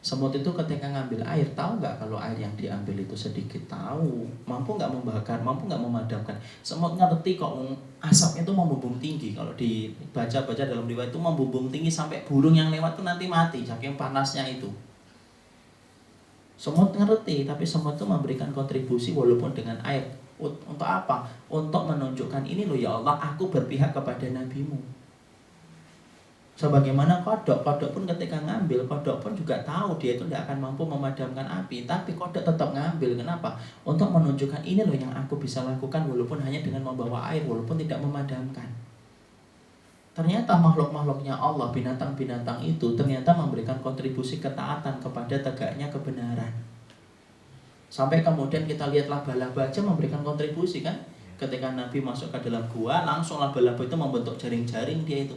Semut itu ketika ngambil air, tahu nggak kalau air yang diambil itu sedikit? Tahu. Mampu nggak membakar, mampu nggak memadamkan. Semut ngerti kok asapnya itu membumbung tinggi. Kalau dibaca-baca dalam riwayat itu membumbung tinggi sampai burung yang lewat itu nanti mati, saking panasnya itu. Semut ngerti, tapi semut itu memberikan kontribusi walaupun dengan air. Untuk apa? Untuk menunjukkan ini loh ya Allah, aku berpihak kepada nabimu. Sebagaimana kodok pun ketika ngambil, kodok pun juga tahu dia itu tidak akan mampu memadamkan api, tapi kodok tetap ngambil. Kenapa? Untuk menunjukkan ini loh yang aku bisa lakukan walaupun hanya dengan membawa air, walaupun tidak memadamkan. Ternyata makhluk-makhluknya Allah, binatang-binatang itu ternyata memberikan kontribusi ketaatan kepada tegaknya kebenaran. Sampai kemudian kita lihat laba-laba aja memberikan kontribusi kan. Ketika Nabi masuk ke dalam gua, langsung laba-laba itu membentuk jaring-jaring dia itu.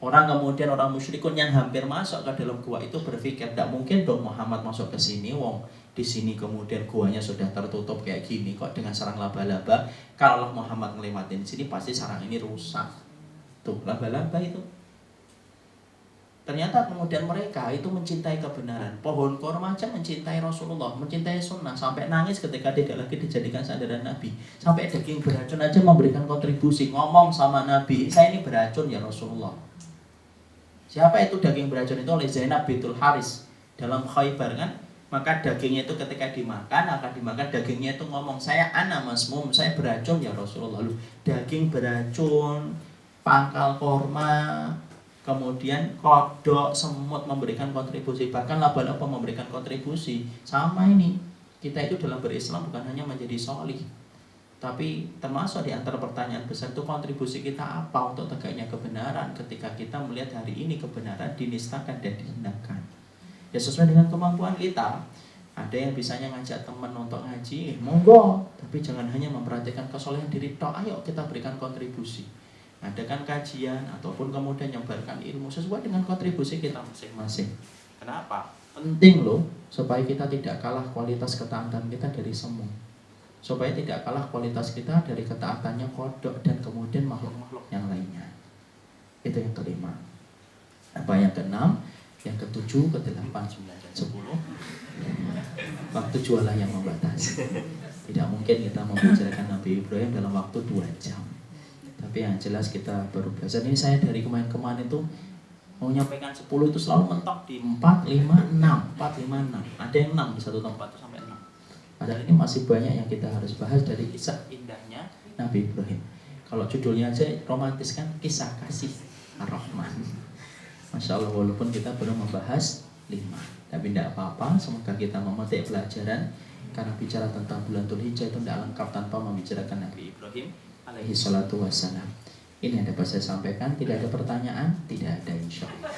Orang kemudian orang musyrikun yang hampir masuk ke dalam gua itu berpikir, tidak mungkin dong Muhammad masuk ke sini, wong di sini kemudian guanya sudah tertutup kayak gini kok dengan sarang laba-laba. Kalau Muhammad ngelewatin sini pasti sarang ini rusak. Tuh laba-laba itu. Ternyata kemudian mereka itu mencintai kebenaran. Pohon korma aja mencintai Rasulullah, mencintai sunnah, sampai nangis ketika tidak lagi dijadikan sandaran Nabi. Sampai daging beracun aja memberikan kontribusi, ngomong sama Nabi, saya ini beracun ya Rasulullah. Siapa itu daging beracun itu? Oleh Zainab bintul Haris dalam Khaybar kan. Maka dagingnya itu ketika akan dimakan dagingnya itu ngomong, saya ana masmum, saya beracun ya Rasulullah. Lalu daging beracun, pangkal korma, kemudian kodok, semut memberikan kontribusi, bahkan laba-laba memberikan kontribusi. Sama ini, kita itu dalam berislam bukan hanya menjadi sholih, tapi termasuk di antara pertanyaan besar itu kontribusi kita apa untuk tegaknya kebenaran ketika kita melihat hari ini kebenaran dinistakan dan dihinakan. Ya sesuai dengan kemampuan kita. Ada yang bisanya ngajak teman untuk ngaji, monggo, tapi jangan hanya memperhatikan kesolehan diri tok, ayo kita berikan kontribusi. Adakan kajian ataupun kemudian nyebarkan ilmu sesuai dengan kontribusi kita masing-masing. Kenapa? Penting loh supaya kita tidak kalah kualitas ketaatan kita dari semua. Supaya tidak kalah kualitas kita dari ketaatannya kodok dan kemudian makhluk-makhluk yang lainnya. Itu yang kelima. Apa yang keenam? Yang ketujuh, kedelapan, sembilan, dan 10. Waktu jualah yang membatasi. Tidak mungkin kita membicarakan Nabi Ibrahim dalam waktu 2 jam. Tapi yang jelas kita baru belajar. Ini saya dari kemarin-kemarin itu mau nyampaikan 10 itu selalu mentok di 4, 5, 6. 4, 5, 6. Ada yang 6 di satu tempat itu sampai 6. Padahal ini masih banyak yang kita harus bahas dari kisah indahnya Nabi Ibrahim. Kalau judulnya aja romantis kan, kisah kasih Ar-Rahman. Masya Allah, walaupun kita baru membahas 5. Tapi tidak apa-apa, semoga kita memetik pelajaran. Karena bicara tentang bulan Dzulhijjah itu tidak lengkap tanpa membicarakan Nabi Ibrahim alaihi salatu wassalam. Ini yang dapat saya sampaikan. Tidak ada pertanyaan? Tidak ada, insya Allah.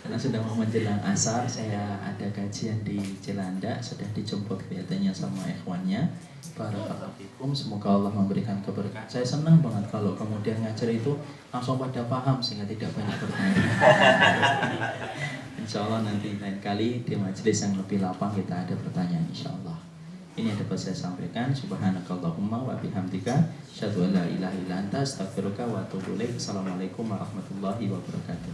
Karena sudah mau menjelang asar, saya ada kajian di Cilandak, sudah dijemput kelihatannya sama ikhwannya. Barakallahu fikum, semoga Allah memberikan keberkahan. Saya senang banget kalau kemudian ngajar itu langsung pada paham sehingga tidak banyak bertanya. Insya Allah nanti lain kali di majelis yang lebih lapang kita ada pertanyaan, insya Allah. Ini yang dapat saya sampaikan. Subhanakallahumma wa bihamdika, asyhadu an la ilaha illa anta, astaghfiruka wa atubu ilaik. Assalamualaikum warahmatullahi wabarakatuh.